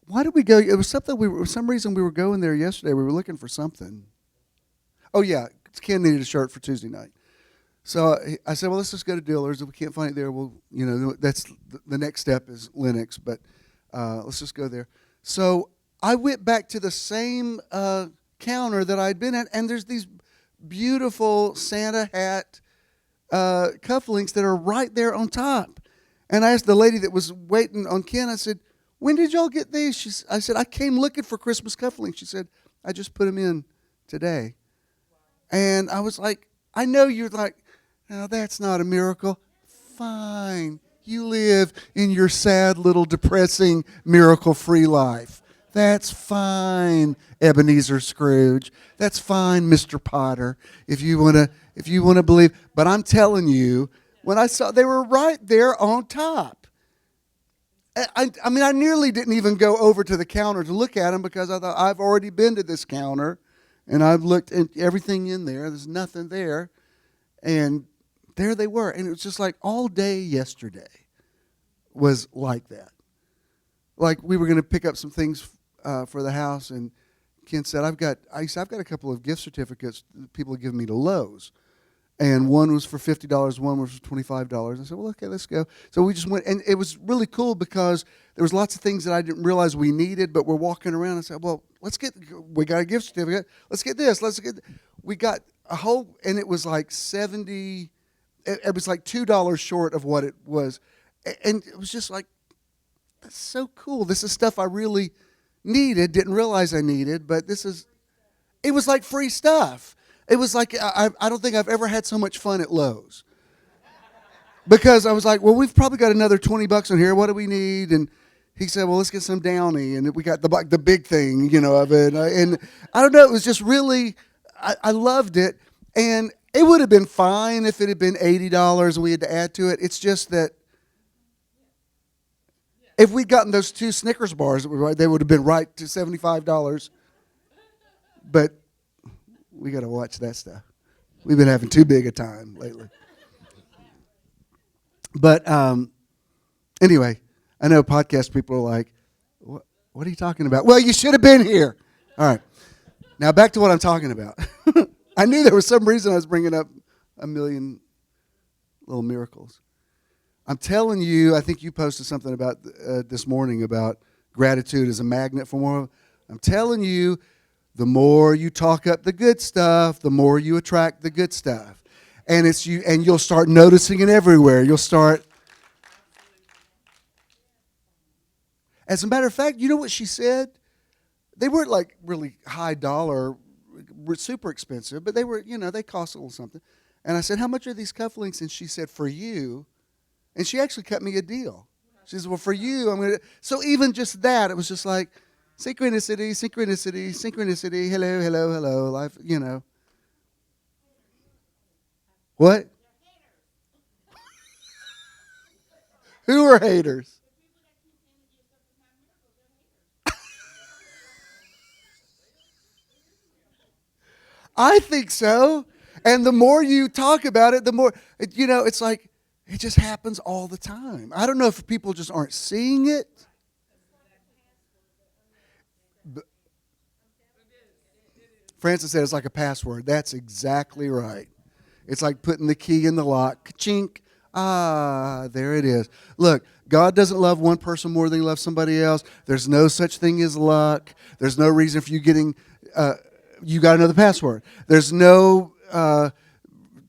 why did we go? It was something for some reason we were going there yesterday. We were looking for something. Oh yeah, Ken needed a shirt for Tuesday night. So I said, well, let's just go to Dillard's. If we can't find it there, we'll, that's the next step is Lenox, but let's just go there. So I went back to the same counter that I'd been at, and there's these beautiful Santa hat cufflinks that are right there on top. And I asked the lady that was waiting on Ken, I said, when did y'all get these? I said, I came looking for Christmas cufflinks. She said, I just put them in today. And I was like, I know you're like, no, that's not a miracle. Fine. You live in your sad little depressing miracle-free life. That's fine, Ebenezer Scrooge. That's fine, Mr. Potter, if you want to believe. But I'm telling you, when I saw, they were right there on top. I mean, I nearly didn't even go over to the counter to look at them because I thought, I've already been to this counter, and I've looked at everything in there. There's nothing there. And there they were. And it was just like all day yesterday was like that. Like we were going to pick up some things for the house, and Ken said, I've got a couple of gift certificates that people have given me to Lowe's. And one was for $50, one was for $25. I said, well, okay, let's go. So we just went, and it was really cool because there was lots of things that I didn't realize we needed, but we're walking around and said, well, we got a gift certificate. Let's get this. We got a whole, and it was like it was like $2 short of what it was. And it was just like, that's so cool. This is stuff I really needed, didn't realize I needed, but it was like free stuff. It was like, I don't think I've ever had so much fun at Lowe's. Because I was like, well, we've probably got another $20 in here. What do we need? And he said, well, let's get some Downy. And we got the big thing, of it. And I don't know, it was just really, I loved it. And it would have been fine if it had been $80 and we had to add to it. It's just that if we'd gotten those 2 Snickers bars, they would have been right to $75. But we got to watch that stuff. We've been having too big a time lately. But anyway, I know podcast people are like, what are you talking about? Well, you should have been here. All right. Now back to what I'm talking about. I knew there was some reason I was bringing up a million little miracles. I'm telling you, I think you posted something about this morning about gratitude as a magnet for more. I'm telling you, the more you talk up the good stuff, the more you attract the good stuff. And you'll start noticing it everywhere. You'll start. As a matter of fact, you know what she said? They weren't like really high dollar, super expensive, but they were, they cost a little something. And I said, how much are these cufflinks? And she said, for you. And she actually cut me a deal. She said, well, for you, I'm going to. So even just that, it was just like, synchronicity, synchronicity, synchronicity, hello, hello, hello, life, What? Who are haters? I think so. And the more you talk about it, the more, it's like, it just happens all the time. I don't know if people just aren't seeing it. Francis said it's like a password. That's exactly right. It's like putting the key in the lock. Ka-chink. Ah, there it is. Look, God doesn't love one person more than he loves somebody else. There's no such thing as luck. There's no reason for you getting, you got another password. There's no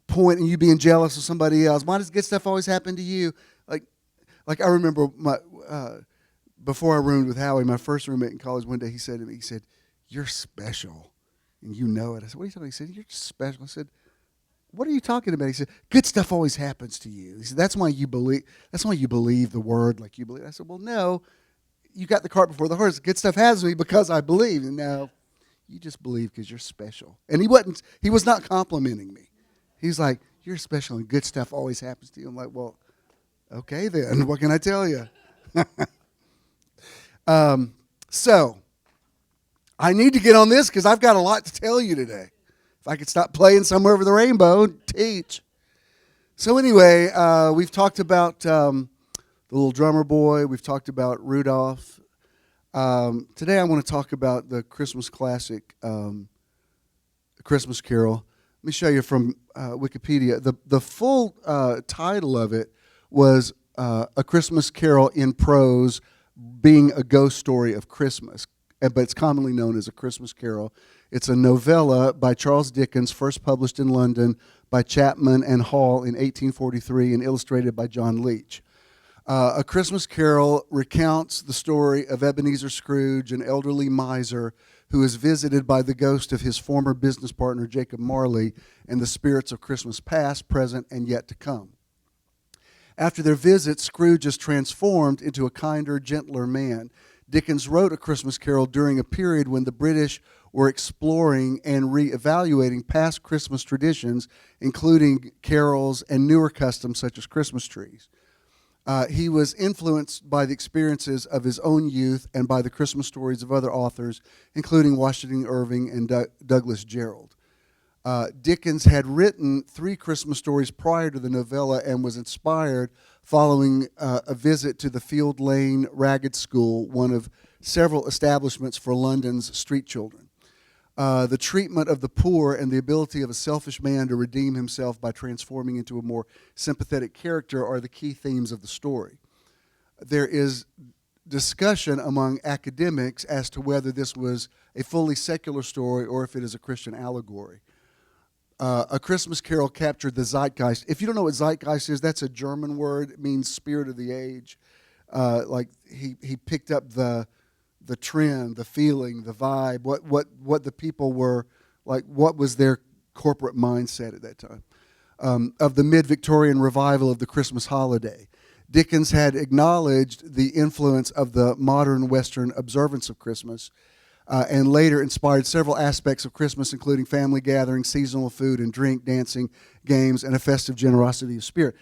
point in you being jealous of somebody else. Why does good stuff always happen to you? Like I remember before I roomed with Howie, my first roommate in college, one day he said to me, you're special. And you know it. I said, what are you talking about? He said, you're just special. I said, what are you talking about? He said, good stuff always happens to you. He said, that's why you believe the word like you believe. I said, well, no, you got the cart before the horse. Good stuff happens to me because I believe. And now you just believe because you're special. And he was not complimenting me. He's like, you're special and good stuff always happens to you. I'm like, well, okay then. What can I tell you? So I need to get on this because I've got a lot to tell you today. If I could stop playing Somewhere Over the Rainbow and teach. So anyway, we've talked about the little drummer boy. We've talked about Rudolph. Today I want to talk about the Christmas classic, Christmas Carol. Let me show you from Wikipedia. The full title of it was A Christmas Carol in Prose, being a ghost story of Christmas. But it's commonly known as A Christmas Carol. It's a novella by Charles Dickens, first published in London by Chapman and Hall in 1843 and illustrated by John Leech. A Christmas Carol recounts the story of Ebenezer Scrooge, an elderly miser who is visited by the ghost of his former business partner, Jacob Marley, and the spirits of Christmas past, present, and yet to come. After their visit, Scrooge is transformed into a kinder, gentler man. Dickens wrote A Christmas Carol during a period when the British were exploring and re-evaluating past Christmas traditions, including carols and newer customs such as Christmas trees. He was influenced by the experiences of his own youth and by the Christmas stories of other authors, including Washington Irving and Douglas Jerrold. Dickens had written 3 Christmas stories prior to the novella and was inspired following a visit to the Field Lane Ragged School, one of several establishments for London's street children. The treatment of the poor and the ability of a selfish man to redeem himself by transforming into a more sympathetic character are the key themes of the story. There is discussion among academics as to whether this was a fully secular story or if it is a Christian allegory. A Christmas Carol captured the zeitgeist. If you don't know what zeitgeist is, that's a German word. It means spirit of the age. Like he picked up the trend, the feeling, the vibe, what the people were like, what was their corporate mindset at that time. Of the mid-Victorian revival of the Christmas holiday. Dickens had acknowledged the influence of the modern Western observance of Christmas, and later inspired several aspects of Christmas, including family gatherings, seasonal food and drink, dancing, games, and a festive generosity of spirit.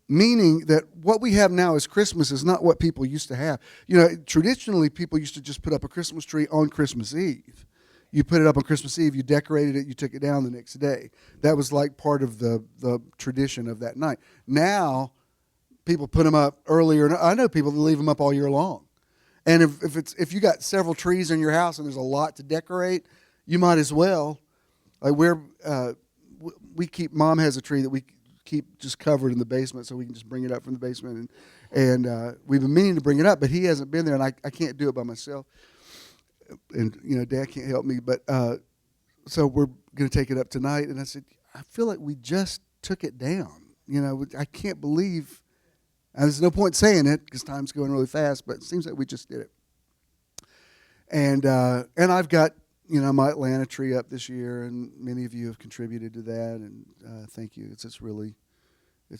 Meaning that what we have now as Christmas is not what people used to have. You know, traditionally people used to just put up a Christmas tree on Christmas Eve. You put it up on Christmas Eve, you decorated it, you took it down the next day. That was like part of the tradition of that night. Now, people put them up earlier. I know people that leave them up all year long. And if you got several trees in your house and there's a lot to decorate, you might as well. Like Mom has a tree that we keep just covered in the basement so we can just bring it up from the basement. And we've been meaning to bring it up, but he hasn't been there, and I can't do it by myself. And, you know, Dad can't help me. But so we're going to take it up tonight. And I said, I feel like we just took it down. You know, I can't believe. And there's no point saying it because time's going really fast, but it seems like we just did it. And I've got, you know, my Atlanta tree up this year, and many of you have contributed to that, and thank you. It's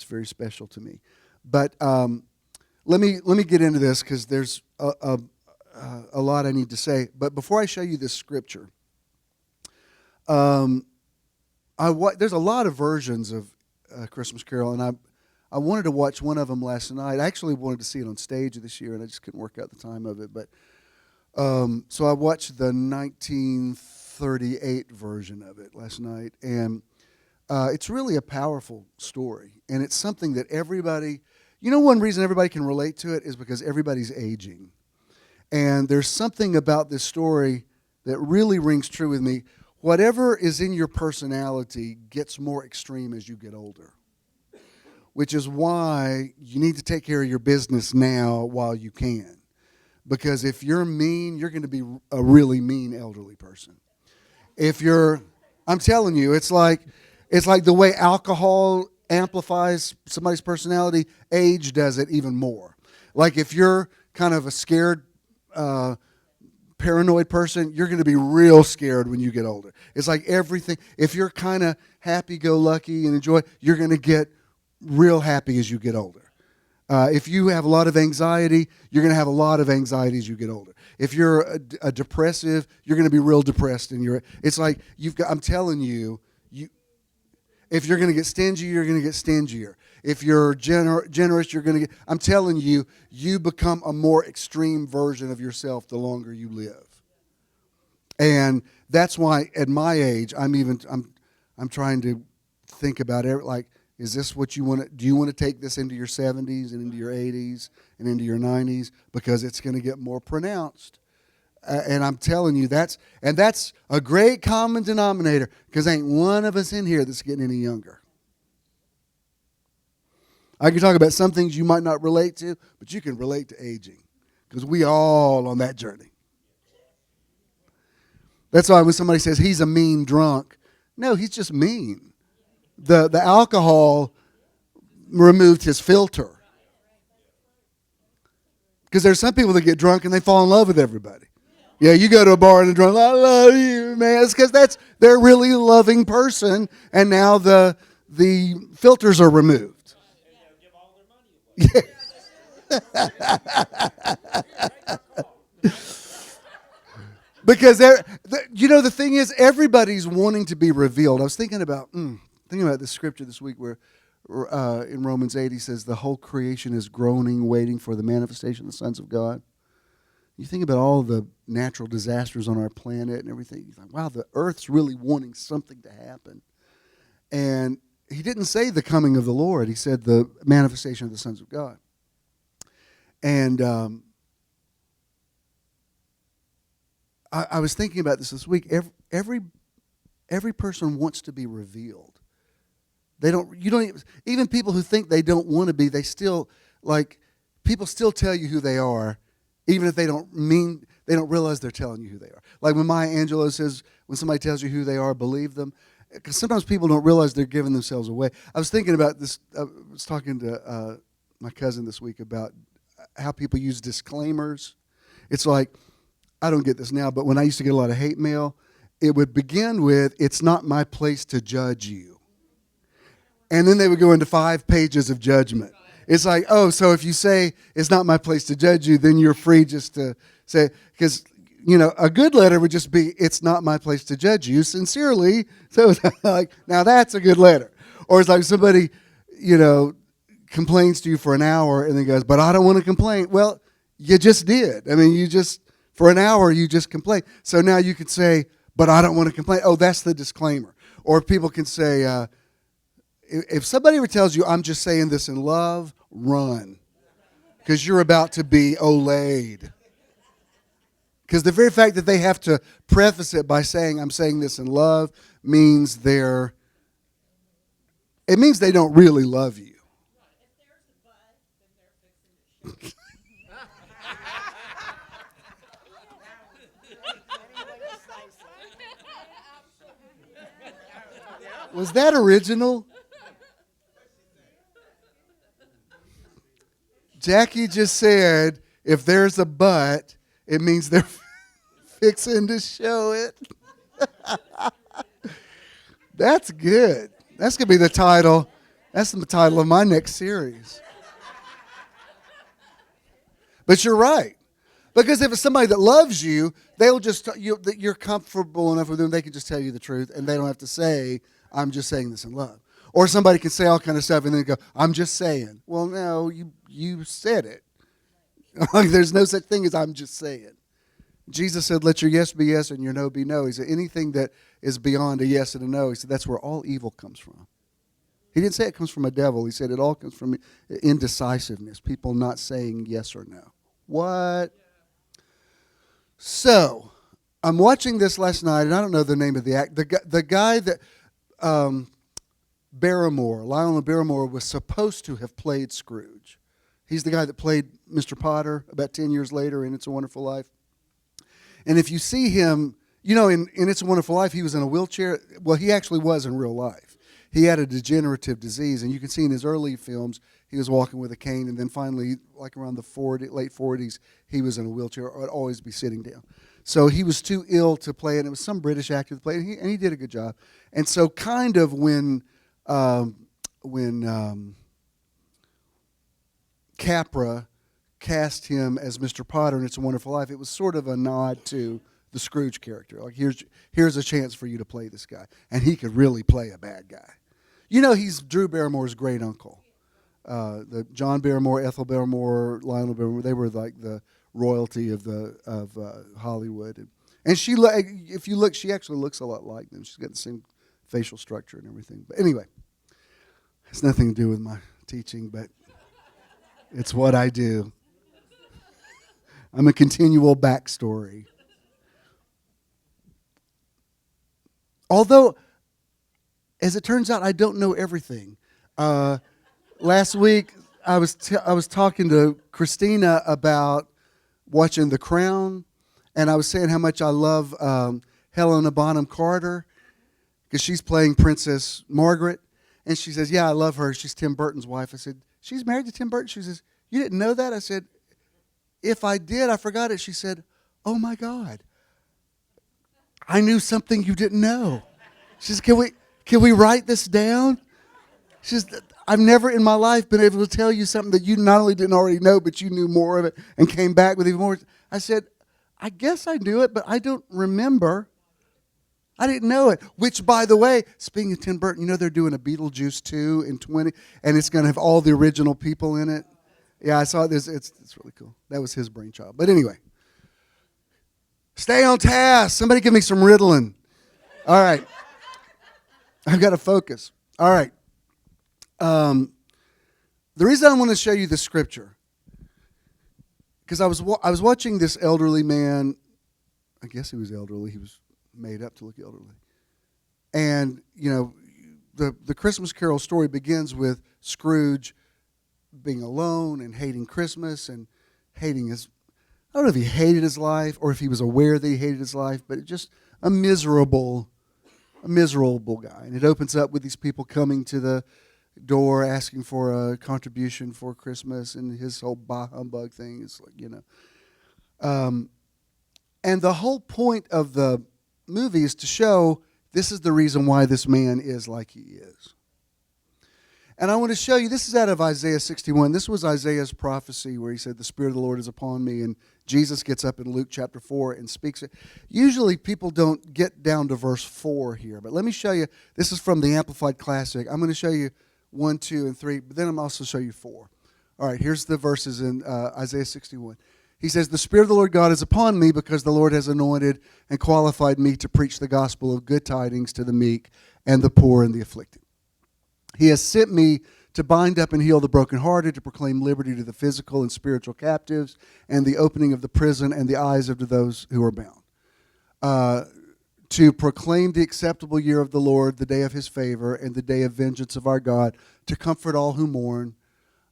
very special to me. But let me get into this because there's a lot I need to say. But before I show you this scripture, there's a lot of versions of Christmas Carol, and I wanted to watch one of them last night. I actually wanted to see it on stage this year, and I just couldn't work out the time of it. But so I watched the 1938 version of it last night, and it's really a powerful story. And it's something that everybody, you know, one reason everybody can relate to it is because everybody's aging. And there's something about this story that really rings true with me. Whatever is in your personality gets more extreme as you get older, which is why you need to take care of your business now while you can. Because if you're mean, you're going to be a really mean elderly person. I'm telling you, it's like the way alcohol amplifies somebody's personality, age does it even more. Like if you're kind of a scared, paranoid person, you're going to be real scared when you get older. It's like everything. If you're kind of happy-go-lucky and enjoy, you're going to get real happy as you get older. If you have a lot of anxiety, you're going to have a lot of anxiety as you get older. If you're a depressive, you're going to be real depressed. It's like I'm telling you, if you're going to get stingy, you're going to get stingier. If you're generous, you're going to get. I'm telling you, you become a more extreme version of yourself the longer you live. And that's why, at my age, I'm trying to think about it. Like, is this what you want to? Do you want to take this into your 70s and into your 80s and into your 90s because it's going to get more pronounced? And I'm telling you, that's a great common denominator because ain't one of us in here that's getting any younger. I can talk about some things you might not relate to, but you can relate to aging because we all on that journey. That's why when somebody says he's a mean drunk, no, he's just mean. The alcohol removed his filter. Because there's some people that get drunk and they fall in love with everybody. Yeah, you go to a bar and a drunk, I love you, man. It's because they're a really loving person, and now the filters are removed. Because the thing is, everybody's wanting to be revealed. I was thinking about this scripture this week where in Romans 8 he says the whole creation is groaning, waiting for the manifestation of the sons of God. You think about all the natural disasters on our planet and everything. You think, wow, the earth's really wanting something to happen. And he didn't say the coming of the Lord. He said the manifestation of the sons of God. And I was thinking about this week. Every person wants to be revealed. Even people who think they don't want to be, people still tell you who they are, even if they don't realize they're telling you who they are. Like when Maya Angelou says, when somebody tells you who they are, believe them. Because sometimes people don't realize they're giving themselves away. I was thinking about this. I was talking to my cousin this week about how people use disclaimers. It's like, I don't get this now, but when I used to get a lot of hate mail, it would begin with, "It's not my place to judge you." And then they would go into 5 pages of judgment. It's like, oh, so if you say, "It's not my place to judge you," then you're free just to say, because, a good letter would just be, "It's not my place to judge you, sincerely." So it's like, now that's a good letter. Or it's like somebody, complains to you for an hour and then goes, "But I don't want to complain." Well, you just did. I mean, for an hour, you just complained. So now you could say, "But I don't want to complain." Oh, that's the disclaimer. Or people can say, if somebody ever tells you, "I'm just saying this in love," run. Because you're about to be olayed. Because the very fact that they have to preface it by saying, "I'm saying this in love," means they don't really love you. Was that original? Jackie just said, if there's a but, it means they're fixing to show it. That's good. That's going to be the title. That's the title of my next series. But you're right. Because if it's somebody that loves you, they'll just, you're comfortable enough with them, they can just tell you the truth, and they don't have to say, "I'm just saying this in love." Or somebody can say all kind of stuff and then go, "I'm just saying." Well, no, you said it. There's no such thing as "I'm just saying." Jesus said, "Let your yes be yes and your no be no." He said, anything that is beyond a yes and a no, he said, that's where all evil comes from. He didn't say it comes from a devil. He said it all comes from indecisiveness, people not saying yes or no. What? So, I'm watching this last night, and I don't know the name of the act. The guy that Lionel Barrymore was supposed to have played Scrooge. He's the guy that played Mr. Potter about 10 years later in It's a Wonderful Life. And if you see him, in It's a Wonderful Life, he was in a wheelchair. Well, he actually was in real life. He had a degenerative disease, and you can see in his early films, he was walking with a cane, and then finally, like around the late 40s, he was in a wheelchair, or would always be sitting down. So he was too ill to play, and it was some British actor that played it, and he did a good job. And so kind of when Capra cast him as Mr. Potter in It's a Wonderful Life, it was sort of a nod to the Scrooge character. Like, here's a chance for you to play this guy. And he could really play a bad guy. He's Drew Barrymore's great uncle. The John Barrymore, Ethel Barrymore, Lionel Barrymore, they were like the royalty of Hollywood. And she, if you look, she actually looks a lot like them. She's got the same facial structure and everything. But anyway, it has nothing to do with my teaching, but it's what I do. I'm a continual backstory. Although, as it turns out, I don't know everything. Last week, I was talking to Christina about watching The Crown, and I was saying how much I love Helena Bonham Carter because she's playing Princess Margaret, and she says, "Yeah, I love her. She's Tim Burton's wife." I said, "She's married to Tim Burton?" She says, "You didn't know that?" I said, "If I did, I forgot it." She said, "Oh my God, I knew something you didn't know." She says, "Can we write this down?" She says, "I've never in my life been able to tell you something that you not only didn't already know, but you knew more of it and came back with even more." I said, I guess I knew it, but I don't remember. I didn't know it. Which, by the way, speaking of Tim Burton, you know they're doing a Beetlejuice 2 in 20, and it's going to have all the original people in it. Yeah, I saw this. It's really cool. That was his brainchild. But anyway, stay on task. Somebody give me some Ritalin. All right. I've got to focus. All right. The reason I want to show you the scripture, because I was watching this elderly man. I guess he was elderly. He was made up to look elderly. And, you know, the Christmas Carol story begins with Scrooge being alone and hating Christmas and hating his, I don't know if he hated his life or if he was aware that he hated his life, but it just a miserable guy. And it opens up with these people coming to the door asking for a contribution for Christmas, and his whole bah humbug thing is like, you know. And the whole point of the movie is to show this is the reason why this man is like he is. And I want to show you, this is out of Isaiah 61. This was Isaiah's prophecy where he said, the Spirit of the Lord is upon me. And Jesus gets up in Luke chapter 4 and speaks it. Usually people don't get down to verse 4 here. But let me show you, this is from the Amplified Classic. I'm going to show you 1, 2, and 3, but then I'm also show you 4. All right, here's the verses in Isaiah 61. He says, the Spirit of the Lord God is upon me because the Lord has anointed and qualified me to preach the gospel of good tidings to the meek and the poor and the afflicted. He has sent me to bind up and heal the brokenhearted, to proclaim liberty to the physical and spiritual captives, and the opening of the prison and the eyes of those who are bound. To proclaim the acceptable year of the Lord, the day of his favor, and the day of vengeance of our God, to comfort all who mourn,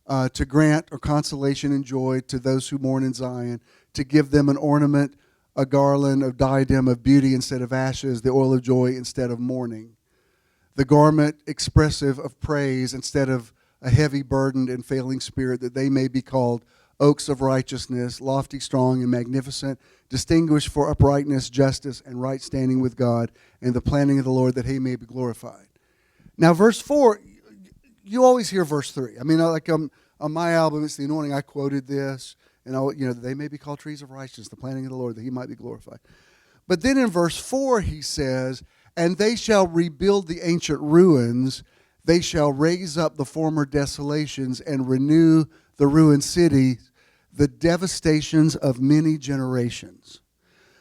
to grant or consolation and joy to those who mourn in Zion, to give them an ornament, a garland, a diadem of beauty instead of ashes, the oil of joy instead of mourning, the garment expressive of praise instead of a heavy burdened and failing spirit, that they may be called oaks of righteousness, lofty, strong, and magnificent, distinguished for uprightness, justice, and right standing with God, and the planning of the Lord, that he may be glorified. Now, verse 4, you always hear verse 3. I mean, like on my album, it's the anointing. I quoted this, and they may be called trees of righteousness, the planting of the Lord, that he might be glorified. But then in verse 4, he says, and they shall rebuild the ancient ruins, they shall raise up the former desolations and renew the ruined cities, the devastations of many generations.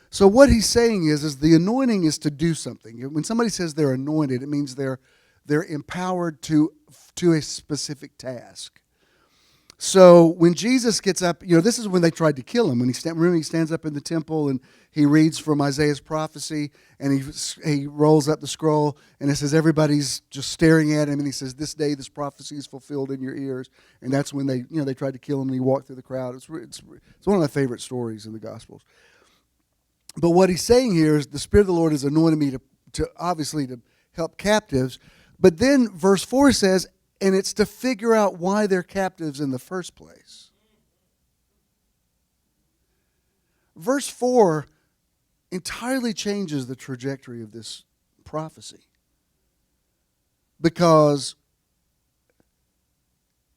So what he's saying is the anointing is to do something. When somebody says they're anointed, it means they're empowered to a specific task. So when Jesus gets up, this is when they tried to kill him. When he stands up in the temple and he reads from Isaiah's prophecy, and he rolls up the scroll, and it says everybody's just staring at him, and he says, "This day this prophecy is fulfilled in your ears." And that's when they tried to kill him, and he walked through the crowd. It's one of my favorite stories in the Gospels. But what he's saying here is the Spirit of the Lord has anointed me to obviously to help captives. But then verse 4 says, and it's to figure out why they're captives in the first place. Verse 4 entirely changes the trajectory of this prophecy. Because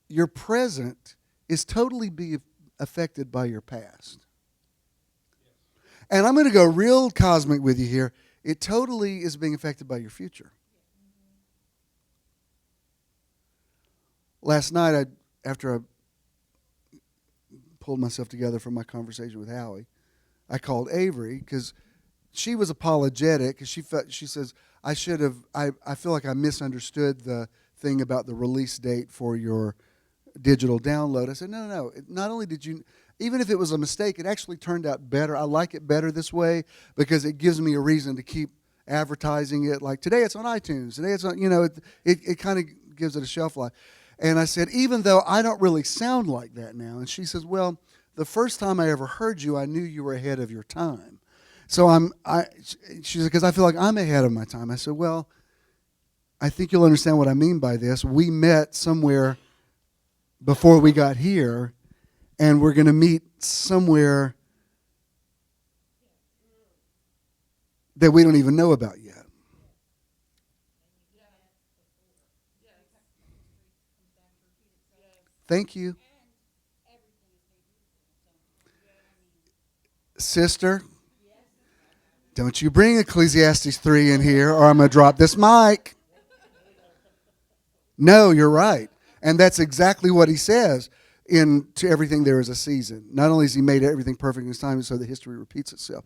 your present is totally be affected by your past. And I'm going to go real cosmic with you here. It totally is being affected by your future. Last night, after I pulled myself together from my conversation with Howie, I called Avery because she was apologetic because she says, I feel like I misunderstood the thing about the release date for your digital download. I said, no. Not only did you, even if it was a mistake, it actually turned out better. I like it better this way because it gives me a reason to keep advertising it. Like today it's on iTunes. Today it's on, it kind of gives it a shelf life. And I said, even though I don't really sound like that now. And she says, well, the first time I ever heard you, I knew you were ahead of your time. So she said, because I feel like I'm ahead of my time. I said, well, I think you'll understand what I mean by this. We met somewhere before we got here, and we're going to meet somewhere that we don't even know about yet. Thank you. Sister, don't you bring Ecclesiastes 3 in here or I'm going to drop this mic. No, you're right. And that's exactly what he says. To everything there is a season. Not only has he made everything perfect in his time, so that history repeats itself.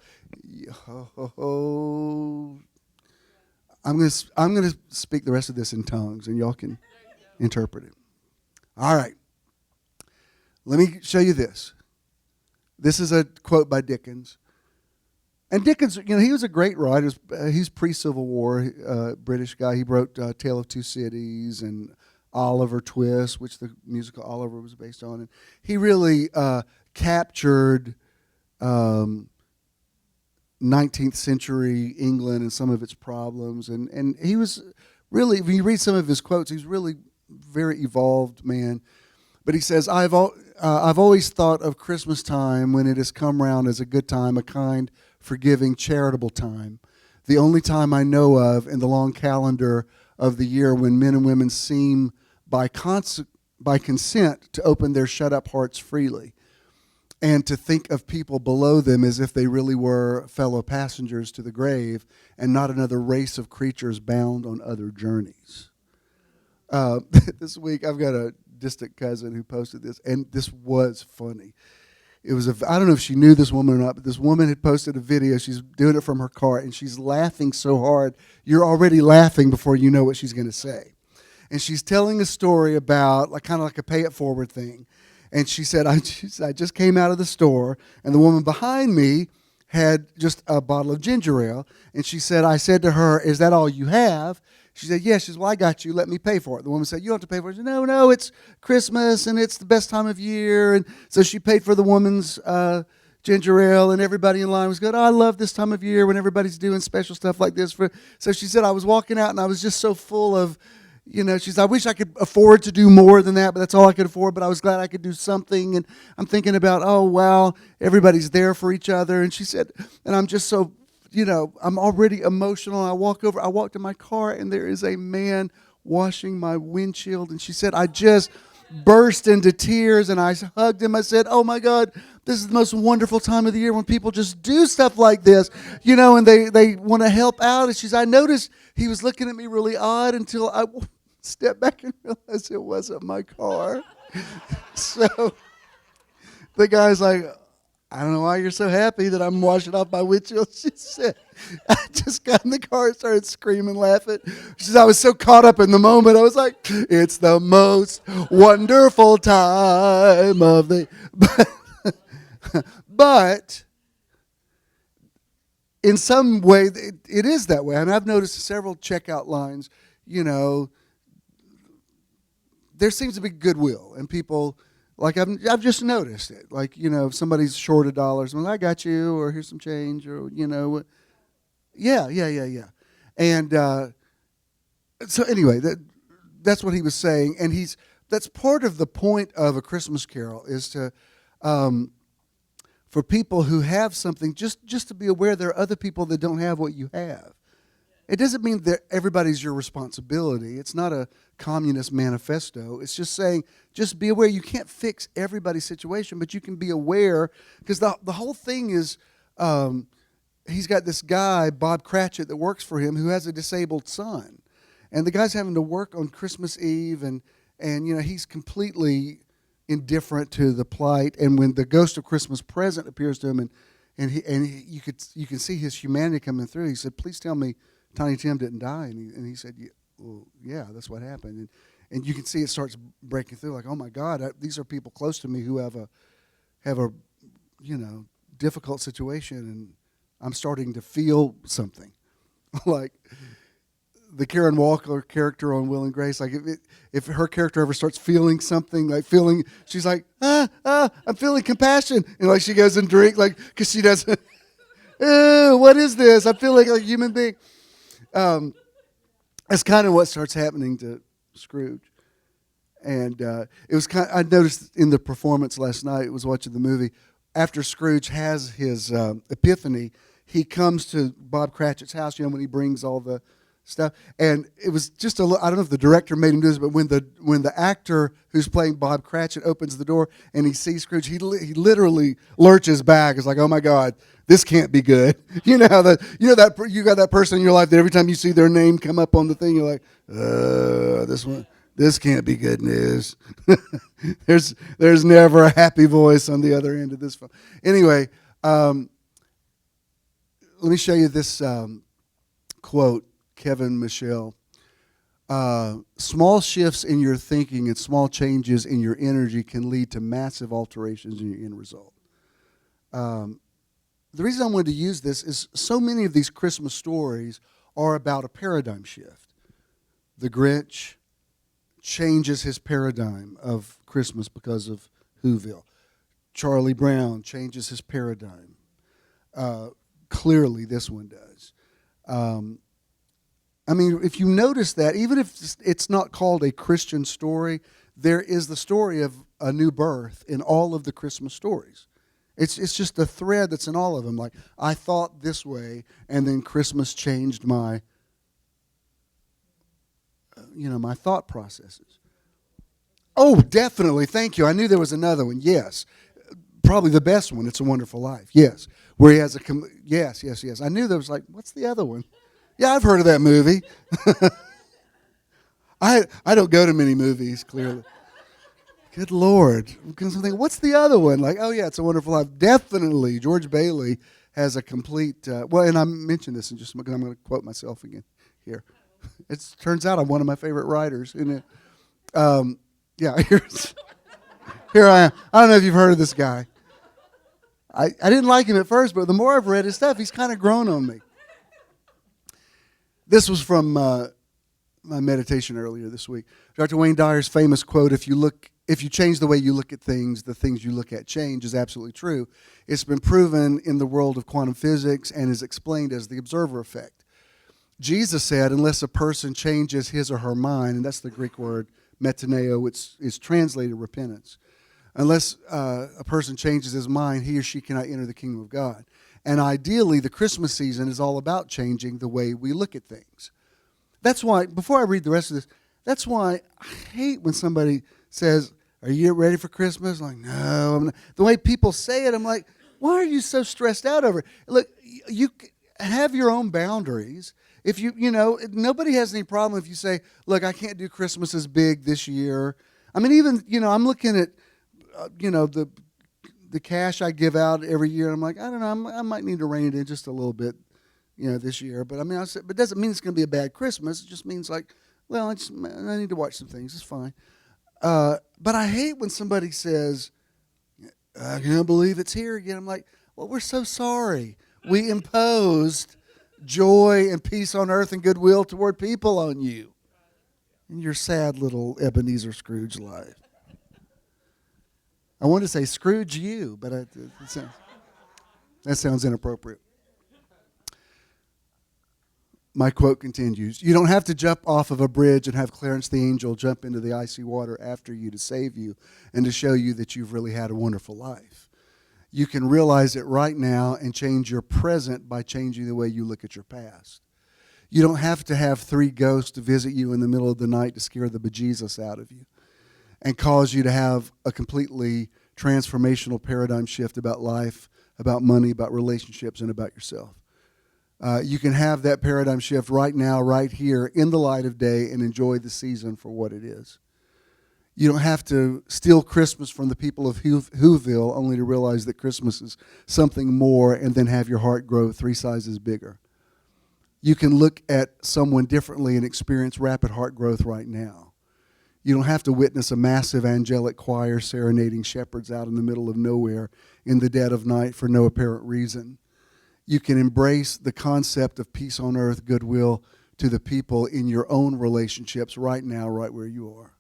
I'm going to speak the rest of this in tongues, and y'all can interpret it. All right. Let me show you this. This is a quote by Dickens. And Dickens, he was a great writer. He's pre-Civil War, British guy. He wrote Tale of Two Cities and Oliver Twist, which the musical Oliver was based on. And he really captured 19th century England and some of its problems. And he was really, when you read some of his quotes, he's really very evolved man. But he says, I've always thought of Christmas time when it has come round as a good time, a kind, forgiving, charitable time. The only time I know of in the long calendar of the year when men and women seem by consent to open their shut-up hearts freely and to think of people below them as if they really were fellow passengers to the grave and not another race of creatures bound on other journeys. This week, I've got a distant cousin who posted this, and this was funny. I don't know if she knew this woman or not, but this woman had posted a video. She's doing it from her car, and she's laughing so hard, you're already laughing before you know what she's going to say. And she's telling a story about kind of like a pay-it-forward thing. And she said, I just came out of the store, and the woman behind me had just a bottle of ginger ale. And she said, I said to her, is that all you have? She said, yes. She said, well, I got you. Let me pay for it. The woman said, you don't have to pay for it. She said, no, it's Christmas, and it's the best time of year. And so she paid for the woman's ginger ale, and everybody in line was good. Oh, I love this time of year when everybody's doing special stuff like this. So she said, I was walking out, and I was just so full of, she said, I wish I could afford to do more than that, but that's all I could afford. But I was glad I could do something. And I'm thinking about, oh, wow, everybody's there for each other. And she said, and I'm just so, I'm already emotional. I walk to my car, and there is a man washing my windshield. And she said, I just burst into tears, and I hugged him. I said, oh, my God, this is the most wonderful time of the year when people just do stuff like this, and they want to help out. And she said, I noticed he was looking at me really odd until I stepped back and realized it wasn't my car. So the guy's like, I don't know why you're so happy that I'm washing off my windshield. She said, I just got in the car and started screaming, laughing. She said, I was so caught up in the moment. I was like, it's the most wonderful time of the... But in some way, it is that way. And I've noticed several checkout lines, there seems to be goodwill. And people... I've just noticed it. If somebody's short $1, well, I got you, or here's some change, or yeah. And so anyway, that's what he was saying, and that's part of the point of A Christmas Carol is to, for people who have something, just to be aware there are other people that don't have what you have. It doesn't mean that everybody's your responsibility. It's not a communist manifesto. It's just saying, just be aware. You can't fix everybody's situation, but you can be aware, because the whole thing is, he's got this guy, Bob Cratchit, that works for him, who has a disabled son. And the guy's having to work on Christmas Eve, and he's completely indifferent to the plight. And when the ghost of Christmas Present appears to him, and you can see his humanity coming through, he said, please tell me Tiny Tim didn't die. And he said, yeah, that's what happened. And you can see it starts breaking through, like, oh my God, these are people close to me who have a difficult situation, and I'm starting to feel something. Like the Karen Walker character on Will and Grace, like if her character ever starts feeling something, she's like, I'm feeling compassion. And she goes and drink, because she doesn't, what is this? I feel like a human being. That's kind of what starts happening to Scrooge. And it was I noticed in the performance last night, was watching the movie, after Scrooge has his epiphany, he comes to Bob Cratchit's house, when he brings all the stuff. And it was just I don't know if the director made him do this, but when the actor who's playing Bob Cratchit opens the door and he sees Scrooge, he literally lurches back. It's like, oh my God, this can't be good. You got that person in your life that every time you see their name come up on the thing, you're like, this can't be good news. There's never a happy voice on the other end of this phone. Anyway, let me show you this quote, Kevin Michelle. Small shifts in your thinking and small changes in your energy can lead to massive alterations in your end result. The reason I wanted to use this is so many of these Christmas stories are about a paradigm shift. The Grinch changes his paradigm of Christmas because of Whoville. Charlie Brown changes his paradigm. Clearly, this one does. I mean, if you notice that, even if it's not called a Christian story, there is the story of a new birth in all of the Christmas stories. It's just a thread that's in all of them. Like, I thought this way, and then Christmas changed my my thought processes. Oh, definitely. Thank you. I knew there was another one. Yes. Probably the best one, It's a Wonderful Life. Yes. Where he has yes. I knew there was what's the other one? Yeah, I've heard of that movie. I don't go to many movies, clearly. Good Lord. Because I'm thinking, what's the other one? It's a Wonderful Life. Definitely, George Bailey has a complete, and I mentioned this in just a minute, I'm going to quote myself again here. It turns out I'm one of my favorite writers. Here I am. I don't know if you've heard of this guy. I didn't like him at first, but the more I've read his stuff, he's kind of grown on me. This was from my meditation earlier this week. Dr. Wayne Dyer's famous quote, if you change the way you look at things, the things you look at change, is absolutely true. It's been proven in the world of quantum physics and is explained as the observer effect. Jesus said, unless a person changes his or her mind, and that's the Greek word metaneo, which is translated repentance. Unless a person changes his mind, he or she cannot enter the kingdom of God. And ideally, the Christmas season is all about changing the way we look at things. That's why, before I read the rest of this, that's why I hate when somebody says, are you ready for Christmas? I'm like, no, I'm not. The way people say it, I'm like, why are you so stressed out over it? Look, you have your own boundaries. If nobody has any problem if you say, look, I can't do Christmas as big this year. I mean, even, I'm looking at, the cash I give out every year. I'm like, I don't know, I might need to rein it in just a little bit, this year. But I mean, but it doesn't mean it's going to be a bad Christmas. It just means I need to watch some things. It's fine. But I hate when somebody says, I can't believe it's here again. I'm like, well, we're so sorry. We imposed joy and peace on earth and goodwill toward people on you in your sad little Ebenezer Scrooge life. I wanted to say Scrooge you, but that sounds inappropriate. My quote continues, you don't have to jump off of a bridge and have Clarence the angel jump into the icy water after you to save you and to show you that you've really had a wonderful life. You can realize it right now and change your present by changing the way you look at your past. You don't have to have 3 ghosts to visit you in the middle of the night to scare the bejesus out of you and cause you to have a completely transformational paradigm shift about life, about money, about relationships, and about yourself. You can have that paradigm shift right now, right here, in the light of day, and enjoy the season for what it is. You don't have to steal Christmas from the people of Whoville only to realize that Christmas is something more and then have your heart grow 3 sizes bigger. You can look at someone differently and experience rapid heart growth right now. You don't have to witness a massive angelic choir serenading shepherds out in the middle of nowhere in the dead of night for no apparent reason. You can embrace the concept of peace on earth, goodwill to the people in your own relationships right now, right where you are.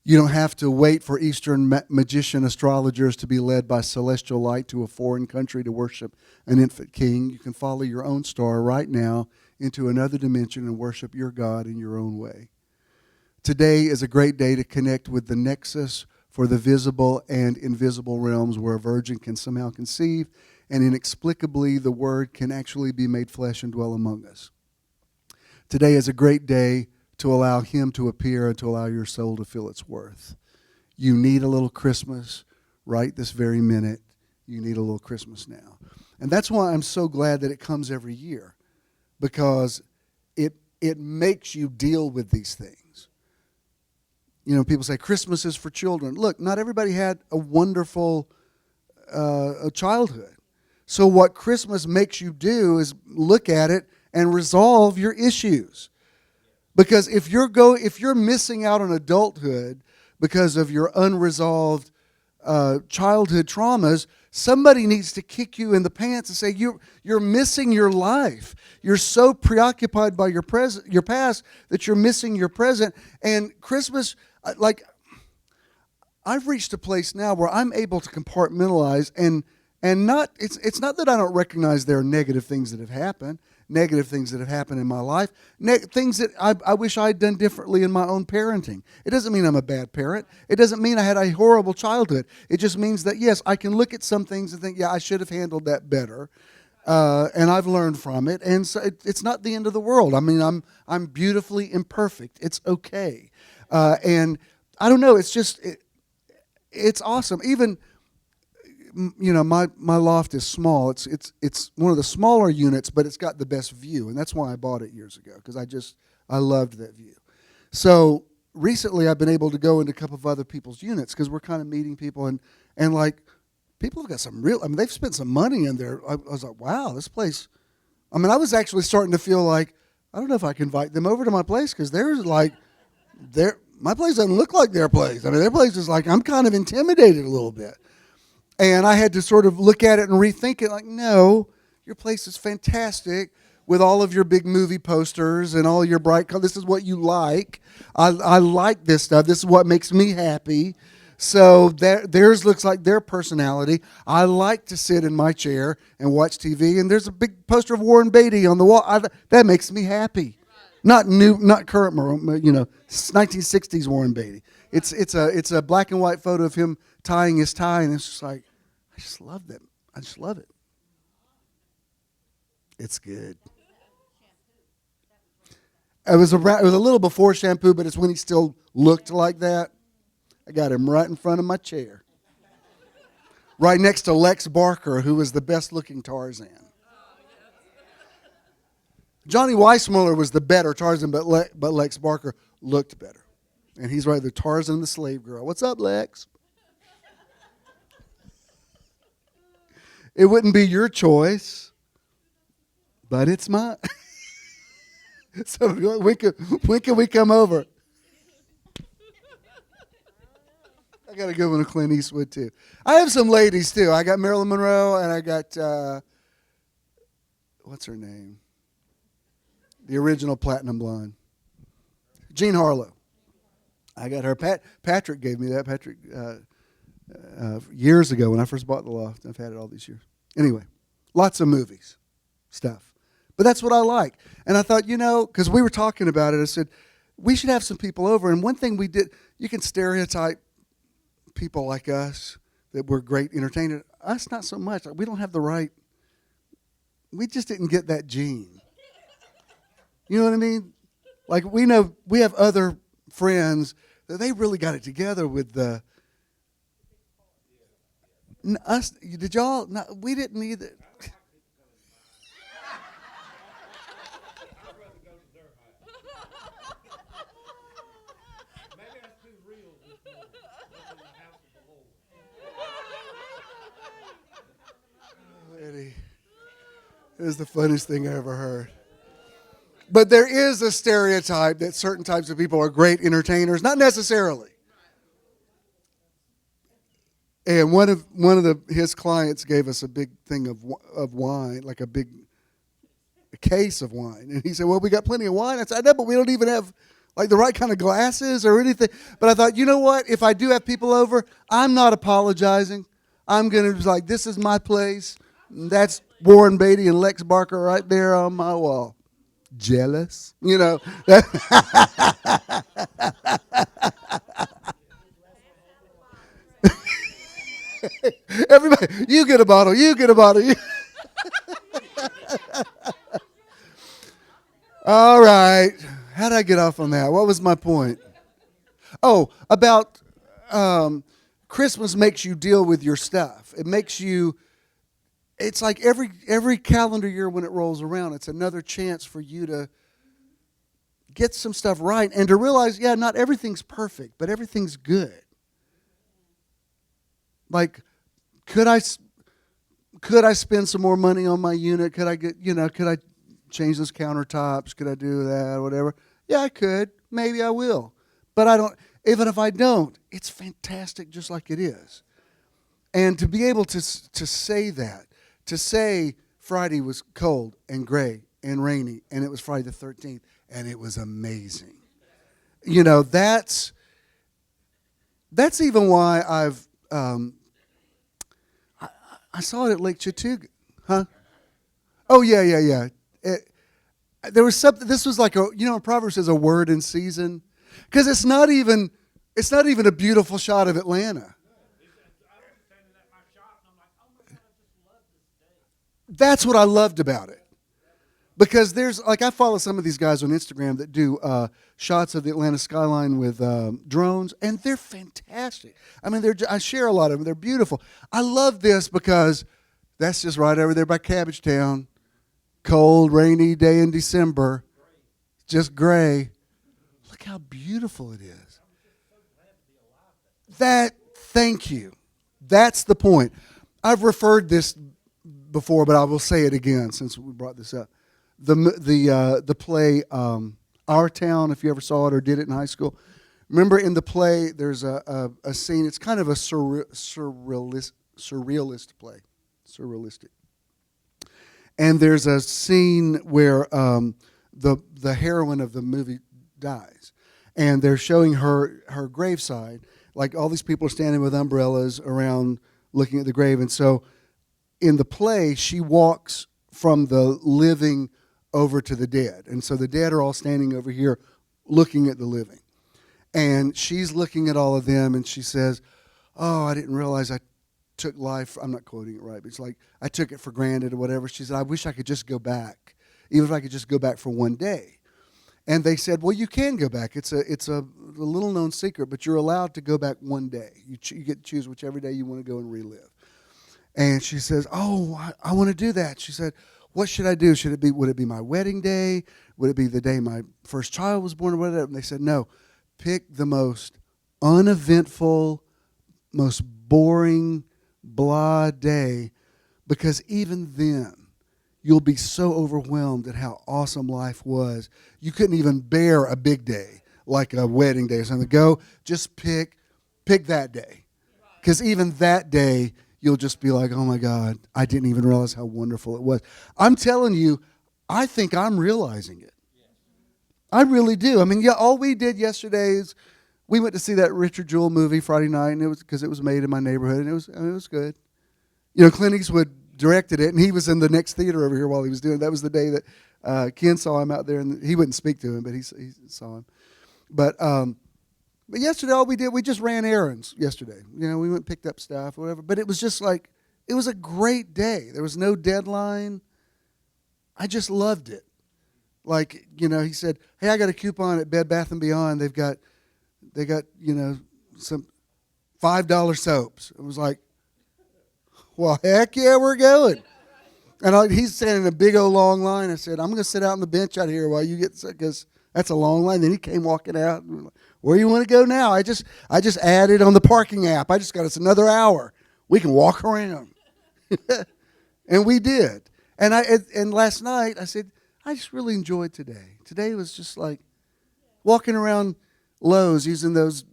You don't have to wait for Eastern magician astrologers to be led by celestial light to a foreign country to worship an infant king. You can follow your own star right now into another dimension and worship your God in your own way. Today is a great day to connect with the nexus for the visible and invisible realms where a virgin can somehow conceive and inexplicably the Word can actually be made flesh and dwell among us. Today is a great day to allow him to appear and to allow your soul to feel its worth. You need a little Christmas right this very minute. You need a little Christmas now. And that's why I'm so glad that it comes every year, because it makes you deal with these things. You know, people say Christmas is for children. Look, not everybody had a wonderful childhood. So what Christmas makes you do is look at it and resolve your issues. Because if you're missing out on adulthood because of your unresolved childhood traumas, somebody needs to kick you in the pants and say you're missing your life. You're so preoccupied by your past that you're missing your present. And Christmas, like, I've reached a place now where I'm able to compartmentalize and not. It's not that I don't recognize there are negative things that have happened in my life, things that I wish I'd done differently in my own parenting. It doesn't mean I'm a bad parent. It doesn't mean I had a horrible childhood. It just means that, yes, I can look at some things and think, yeah, I should have handled that better, and I've learned from it. And so it's not the end of the world. I mean, I'm beautifully imperfect. It's okay, and I don't know. It's just it's awesome. Even, you know, my loft is small. It's one of the smaller units, but it's got the best view, and that's why I bought it years ago, because I loved that view. So recently, I've been able to go into a couple of other people's units because we're kind of meeting people, and like, people have got some real. I mean, they've spent some money in there. I was like, wow, this place. I mean, I was actually starting to feel like, I don't know if I can invite them over to my place, because my place doesn't look like their place. I mean, their place is like, I'm kind of intimidated a little bit. And I had to sort of look at it and rethink it, like, no, your place is fantastic with all of your big movie posters and all your bright colors. This is what you like. I like this stuff. This is what makes me happy. So theirs looks like their personality. I like to sit in my chair and watch TV, and there's a big poster of Warren Beatty on the wall. That makes me happy. Not current, 1960s Warren Beatty. It's a black and white photo of him tying his tie, and it's just like, I just love that. I just love it. It's good. It was a little before shampoo, but it's when he still looked like that. I got him right in front of my chair, right next to Lex Barker, who was the best-looking Tarzan. Johnny Weissmuller was the better Tarzan, but Lex Barker looked better. And he's right there, Tarzan and the slave girl. What's up, Lex? It wouldn't be your choice, but it's mine. So when can we come over? I got a good one of Clint Eastwood, too. I have some ladies, too. I got Marilyn Monroe, and I got, what's her name? The original Platinum Blonde. Jean Harlow. I got her. Patrick gave me that. Patrick, years ago when I first bought the loft. I've had it all these years. Anyway, lots of movies, stuff. But that's what I like. And I thought, because we were talking about it, I said, we should have some people over. And one thing we did, you can stereotype people like us, that we're great entertainers. Us, not so much. We don't have the right, we just didn't get that gene. You know what I mean? Like, we have other friends that they really got it together with the us. Did y'all? No, we didn't either. Eddie, it was the funniest thing I ever heard. But there is a stereotype that certain types of people are great entertainers, not necessarily. And one of his clients gave us a big thing of wine, like a case of wine, and he said, "Well, we got plenty of wine." I said, "I know, but we don't even have like the right kind of glasses or anything." But I thought, you know what? If I do have people over, I'm not apologizing. I'm gonna be like, "This is my place. That's Warren Beatty and Lex Barker right there on my wall." Jealous, Everybody, you get a bottle. You get a bottle. All right. How did I get off on that? What was my point? Oh, about Christmas makes you deal with your stuff. It makes you. It's like every calendar year when it rolls around, it's another chance for you to get some stuff right and to realize, yeah, not everything's perfect, but everything's good. Like, could I spend some more money on my unit? Could I change those countertops? Could I do that or whatever? Yeah, I could. Maybe I will. But I don't. Even if I don't, it's fantastic just like it is. And to be able to say that, to say Friday was cold and gray and rainy, and it was Friday the 13th, and it was amazing. You know, that's even why I saw it at Lake Chattooga. Huh? Oh, yeah. There was something, this was like a Proverbs says a word in season. Because it's not even a beautiful shot of Atlanta. That's what I loved about it. Because I follow some of these guys on Instagram that do shots of the Atlanta skyline with drones, and they're fantastic. I mean, I share a lot of them. They're beautiful. I love this because that's just right over there by Cabbage Town. Cold, rainy day in December. Just gray. Look how beautiful it is. Thank you. That's the point. I've referred this before, but I will say it again since we brought this up. The play Our Town, if you ever saw it or did it in high school. Remember in the play, there's a scene. It's kind of a surrealist play, surrealistic. And there's a scene where the heroine of the movie dies, and they're showing her graveside. Like all these people are standing with umbrellas around looking at the grave. And so in the play, she walks from the living over to the dead. And so the dead are all standing over here looking at the living. And she's looking at all of them, and she says, oh, I didn't realize I took life. I'm not quoting it right, but it's like, I took it for granted or whatever. She said, I wish I could just go back, even if I could just go back for one day. And they said, well, you can go back. It's a little-known secret, but you're allowed to go back one day. You get to choose whichever day you want to go and relive. And she says, oh, I want to do that. She said, what should I do? Would it be my wedding day? Would it be the day my first child was born or whatever? And they said, no, pick the most uneventful, most boring, blah day, because even then, you'll be so overwhelmed at how awesome life was. You couldn't even bear a big day, like a wedding day or something. Just pick that day. Because even that day, you'll just be like, oh my God, I didn't even realize how wonderful it was. I'm telling you, I think I'm realizing it. I really do. I mean, yeah, all we did yesterday is we went to see that Richard Jewell movie Friday night, and it was because it was made in my neighborhood, and it was good. You know, Clint Eastwood directed it, and he was in the next theater over here while he was doing it. That was the day that Ken saw him out there, and he wouldn't speak to him, but he saw him. But yesterday, all we did, we just ran errands yesterday. You know, we went and picked up stuff, whatever. But it was just like, it was a great day. There was no deadline. I just loved it. Like, you know, he said, hey, I got a coupon at Bed Bath & Beyond. They got, you know, some $5 soaps. It was like, well, heck yeah, we're going. And he's standing in a big old long line. I said, I'm going to sit out on the bench out here while you get, because that's a long line. Then he came walking out. And we're like, where do you want to go now? I just added on the parking app. I just got us another hour. We can walk around. And we did. And last night I said, I just really enjoyed today. Today was just like walking around Lowe's using those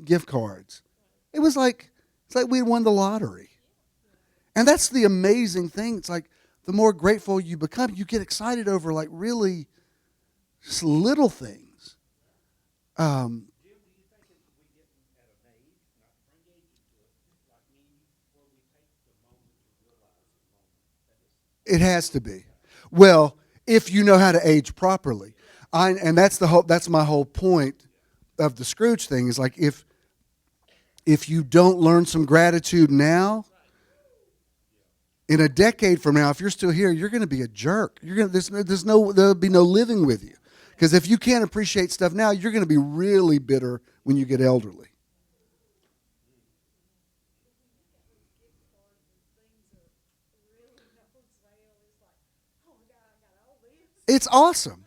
gift cards. It's like we had won the lottery. And that's the amazing thing. It's like the more grateful you become, you get excited over like really just little things. It has to be. Well, if you know how to age properly. And that's my whole point of the Scrooge thing is like if you don't learn some gratitude now, In a decade from now, if you're still here, you're going to be a jerk. There'll be no living with you. Because if you can't appreciate stuff now, you're going to be really bitter when you get elderly. It's awesome.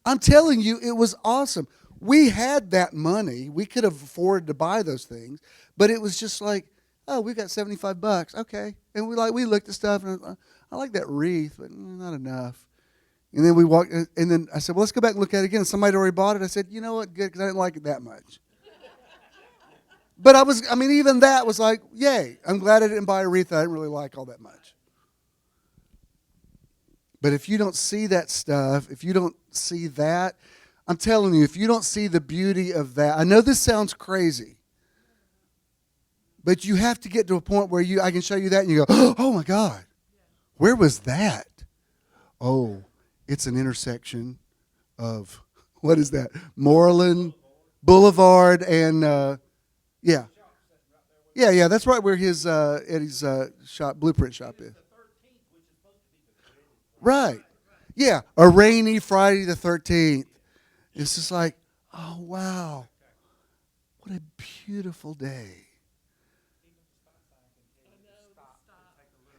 I'm telling you, it was awesome. We had that money. We could have afforded to buy those things, but it was just like, oh, we got $75. Okay. And we looked at stuff, and I like that wreath, but not enough. And then we walked, and then I said, well, let's go back and look at it again. And somebody had already bought it. I said, you know what, good, because I didn't like it that much. But even that was like, yay. I'm glad I didn't buy a wreath that I didn't really like all that much. But if you don't see that stuff, if you don't see that, I'm telling you, if you don't see the beauty of that, I know this sounds crazy, but you have to get to a point where I can show you that and you go, oh my God, where was that? Oh, it's an intersection of, what is that? Moreland Boulevard and, yeah, that's right where his Eddie's shop, blueprint shop is. Right. Yeah, a rainy Friday the 13th. It's just like, oh, wow. What a beautiful day.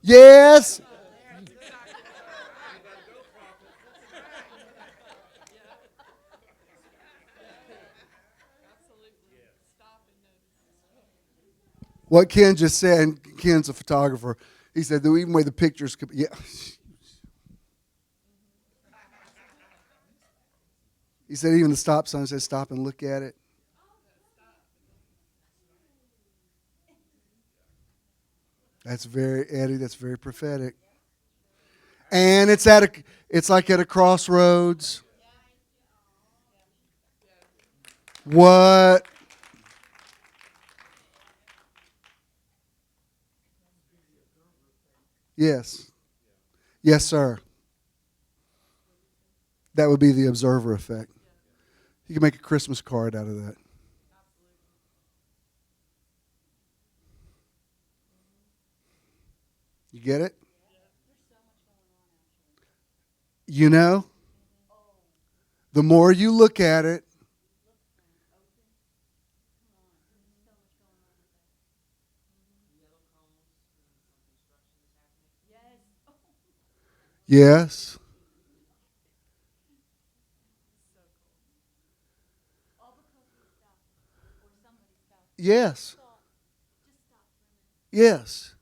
Yes. What Ken just said, and Ken's a photographer, he said that even way the pictures could be, yeah. He said even the stop sign says stop and look at it. That's very prophetic. And it's like at a crossroads. What? Yes. Yes, sir. That would be the observer effect. You can make a Christmas card out of that. You get it? You know, the more you look at it, yes. Yes. Yes.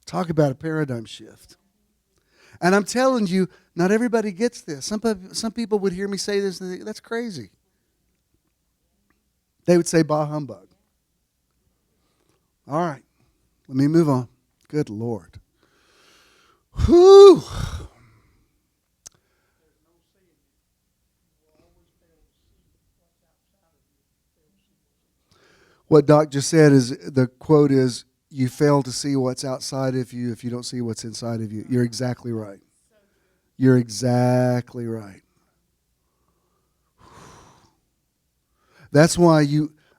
Talk about a paradigm shift. And I'm telling you, not everybody gets this. Some people would hear me say this and think, that's crazy. They would say, bah humbug. All right. Let me move on. Good Lord. Whew. What Doc just said is, the quote is, you fail to see what's outside of you if you don't see what's inside of you. You're exactly right. You're exactly right. That's why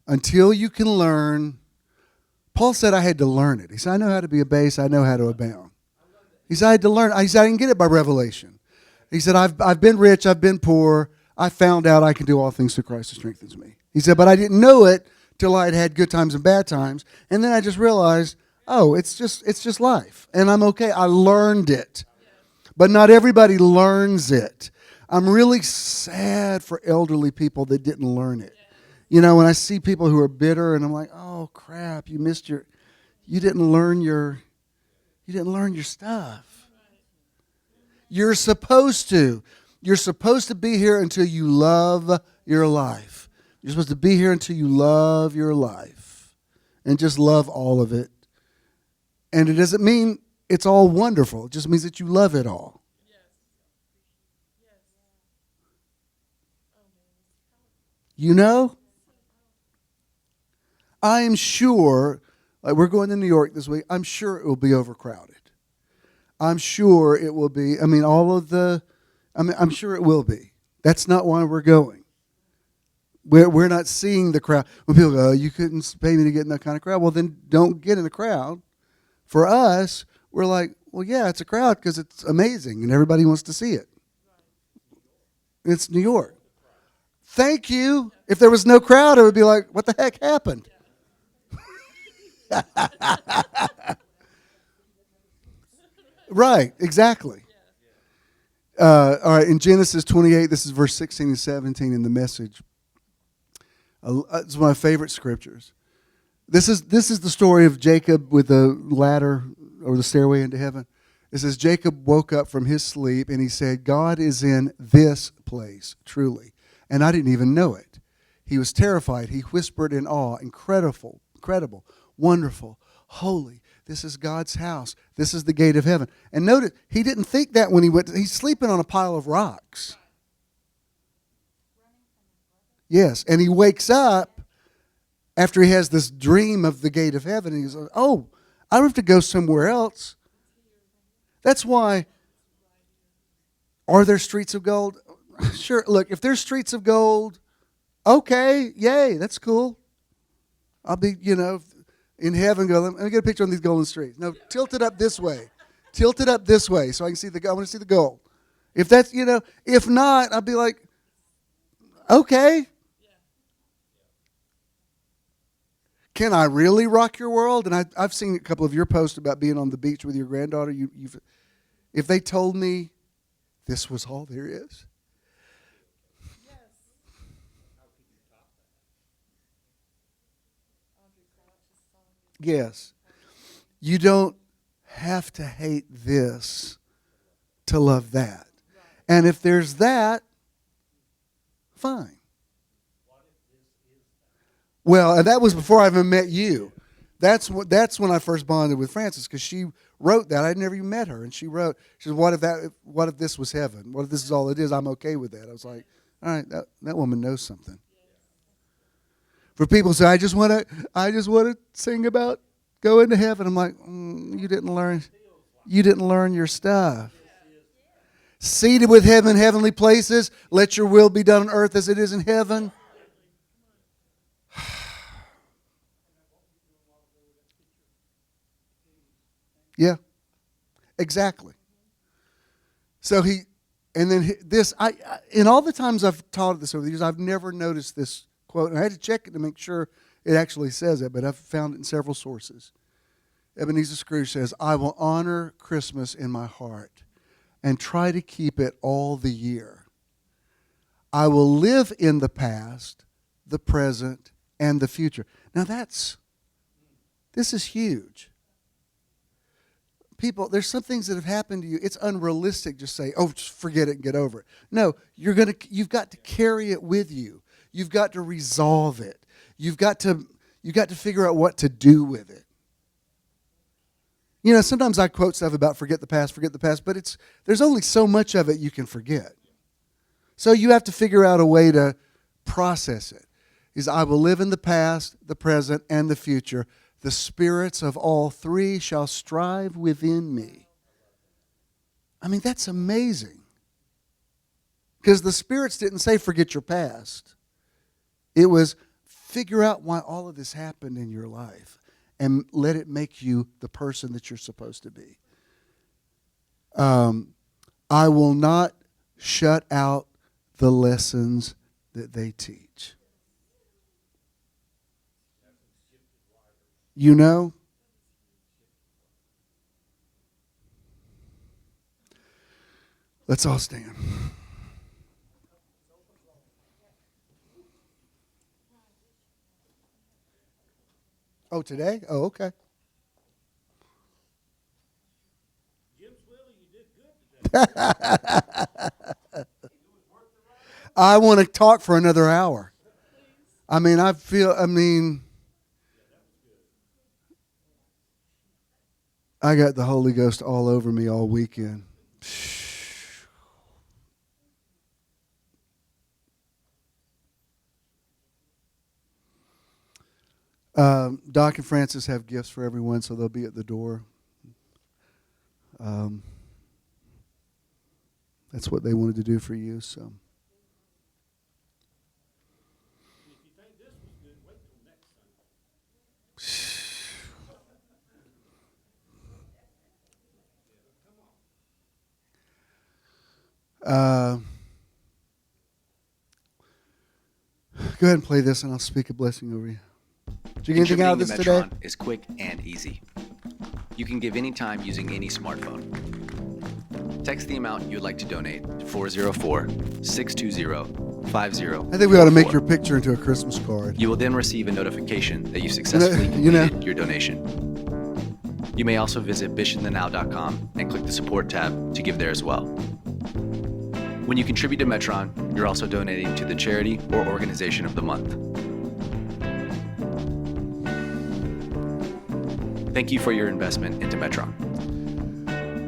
until you can learn, Paul said I had to learn it. He said, I know how to be a base, I know how to abound. He said, I had to learn. He said, I didn't get it by revelation. He said, I've been rich, I've been poor, I found out I can do all things through Christ who strengthens me. He said, but I didn't know it till I had had good times and bad times. And then I just realized, oh, it's just life. And I'm okay. I learned it. But not everybody learns it. I'm really sad for elderly people that didn't learn it. You know, when I see people who are bitter and I'm like, oh crap, you didn't learn your stuff. You're supposed to. You're supposed to be here until you love your life. You're supposed to be here until you love your life and just love all of it. And it doesn't mean it's all wonderful. It just means that you love it all. You know, I am sure, like we're going to New York this week, I'm sure it will be overcrowded. I'm sure it will be. I'm sure it will be. That's not why we're going. We're not seeing the crowd. When people go, oh, you couldn't pay me to get in that kind of crowd. Well, then don't get in the crowd. For us, we're like, well, yeah, it's a crowd because it's amazing and everybody wants to see it. It's New York. Thank you. If there was no crowd, it would be like, what the heck happened? Right, exactly. All right, in Genesis 28, this is verse 16 and 17 in the Message. It's one of my favorite scriptures. This is the story of Jacob with the ladder or the stairway into heaven. It says, Jacob woke up from his sleep and he said, God is in this place, truly. And I didn't even know it. He was terrified. He whispered in awe, incredible, wonderful, holy. This is God's house. This is the gate of heaven. And notice, he didn't think that when he went, he's sleeping on a pile of rocks. Yes, and he wakes up after he has this dream of the gate of heaven. And he's like, oh, I don't have to go somewhere else. That's why, are there streets of gold? Sure, look, if there's streets of gold, okay, yay, that's cool. I'll be, in heaven, go, let me get a picture on these golden streets. No, tilt it up this way. Tilt it up this way so I can see I want to see the gold. If that's, if not, I'll be like, okay. Can I really rock your world? And I've seen a couple of your posts about being on the beach with your granddaughter. If they told me this was all there is. Yes. You don't have to hate this to love that. And if there's that, fine. Well, and that was before I even met you. That's when I first bonded with Frances, because she wrote that. I'd never even met her, and she said, what if this was heaven? What if this is all it is? I'm okay with that. I was like, all right, that woman knows something. For people who say, I just want to sing about going to heaven. I'm like, you didn't learn your stuff. Seated with heaven in heavenly places, let your will be done on earth as it is in heaven. Yeah, exactly. So in all the times I've taught this over the years, I've never noticed this quote, and I had to check it to make sure it actually says it, but I've found it in several sources. Ebenezer Scrooge says, I will honor Christmas in my heart and try to keep it all the year. I will live in the past, the present, and the future. Now this is huge. People, there's some things that have happened to you. It's unrealistic just say, oh, just forget it and get over it. No, you've got to carry it with you. You've got to resolve it. You've got to figure out what to do with it. Sometimes I quote stuff about forget the past, but there's only so much of it you can forget. So you have to figure out a way to process it. I will live in the past, the present, and the future. The spirits of all three shall strive within me. I mean, that's amazing. Because the spirits didn't say forget your past. It was figure out why all of this happened in your life and let it make you the person that you're supposed to be. I will not shut out the lessons that they teach. Let's all stand. Oh, today? Oh, okay. I want to talk for another hour. I got the Holy Ghost all over me all weekend. Doc and Francis have gifts for everyone, so they'll be at the door. That's what they wanted to do for you. So. If you think this was good, wait till next Sunday. Go ahead and play this, and I'll speak a blessing over you. Did you get anything out of this today? Metron is quick and easy. You can give any time using any smartphone. Text the amount you'd like to donate to 404-620-5044. I think we ought to make your picture into a Christmas card. You will then receive a notification that you successfully completed your donation. You may also visit bishopthenow.com and click the support tab to give there as well. When you contribute to Metron, you're also donating to the charity or organization of the month. Thank you for your investment into Metron.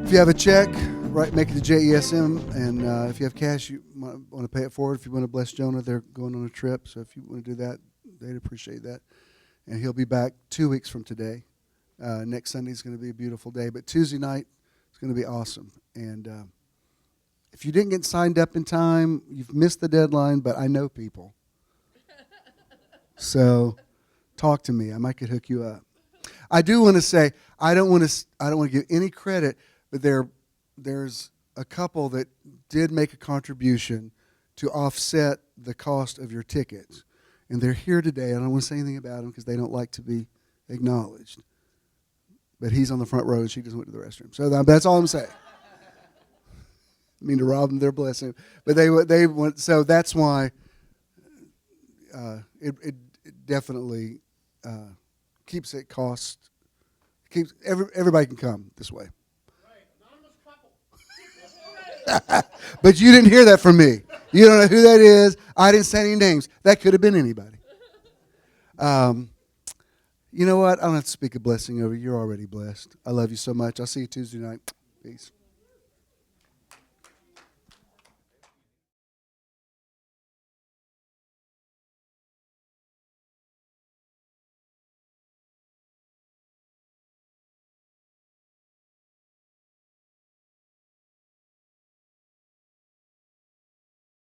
If you have a check, make it to JESM, and if you have cash, you want to pay it forward. If you want to bless Jonah, they're going on a trip, so if you want to do that, they'd appreciate that. And he'll be back 2 weeks from today. Next Sunday is going to be a beautiful day, but Tuesday night is going to be awesome. And if you didn't get signed up in time, you've missed the deadline, but I know people. So talk to me. I might could hook you up. I do want to say, I don't want to give any credit, but there's a couple that did make a contribution to offset the cost of your tickets. And they're here today. I don't want to say anything about them because they don't like to be acknowledged. But he's on the front row and she just went to the restroom. So that's all I'm saying. I mean to rob them their blessing. But they went, so that's why it definitely keeps it cost. Everybody can come this way. But you didn't hear that from me. You don't know who that is. I didn't say any names. That could have been anybody. You know what? I don't have to speak a blessing over you. You're already blessed. I love you so much. I'll see you Tuesday night. Peace.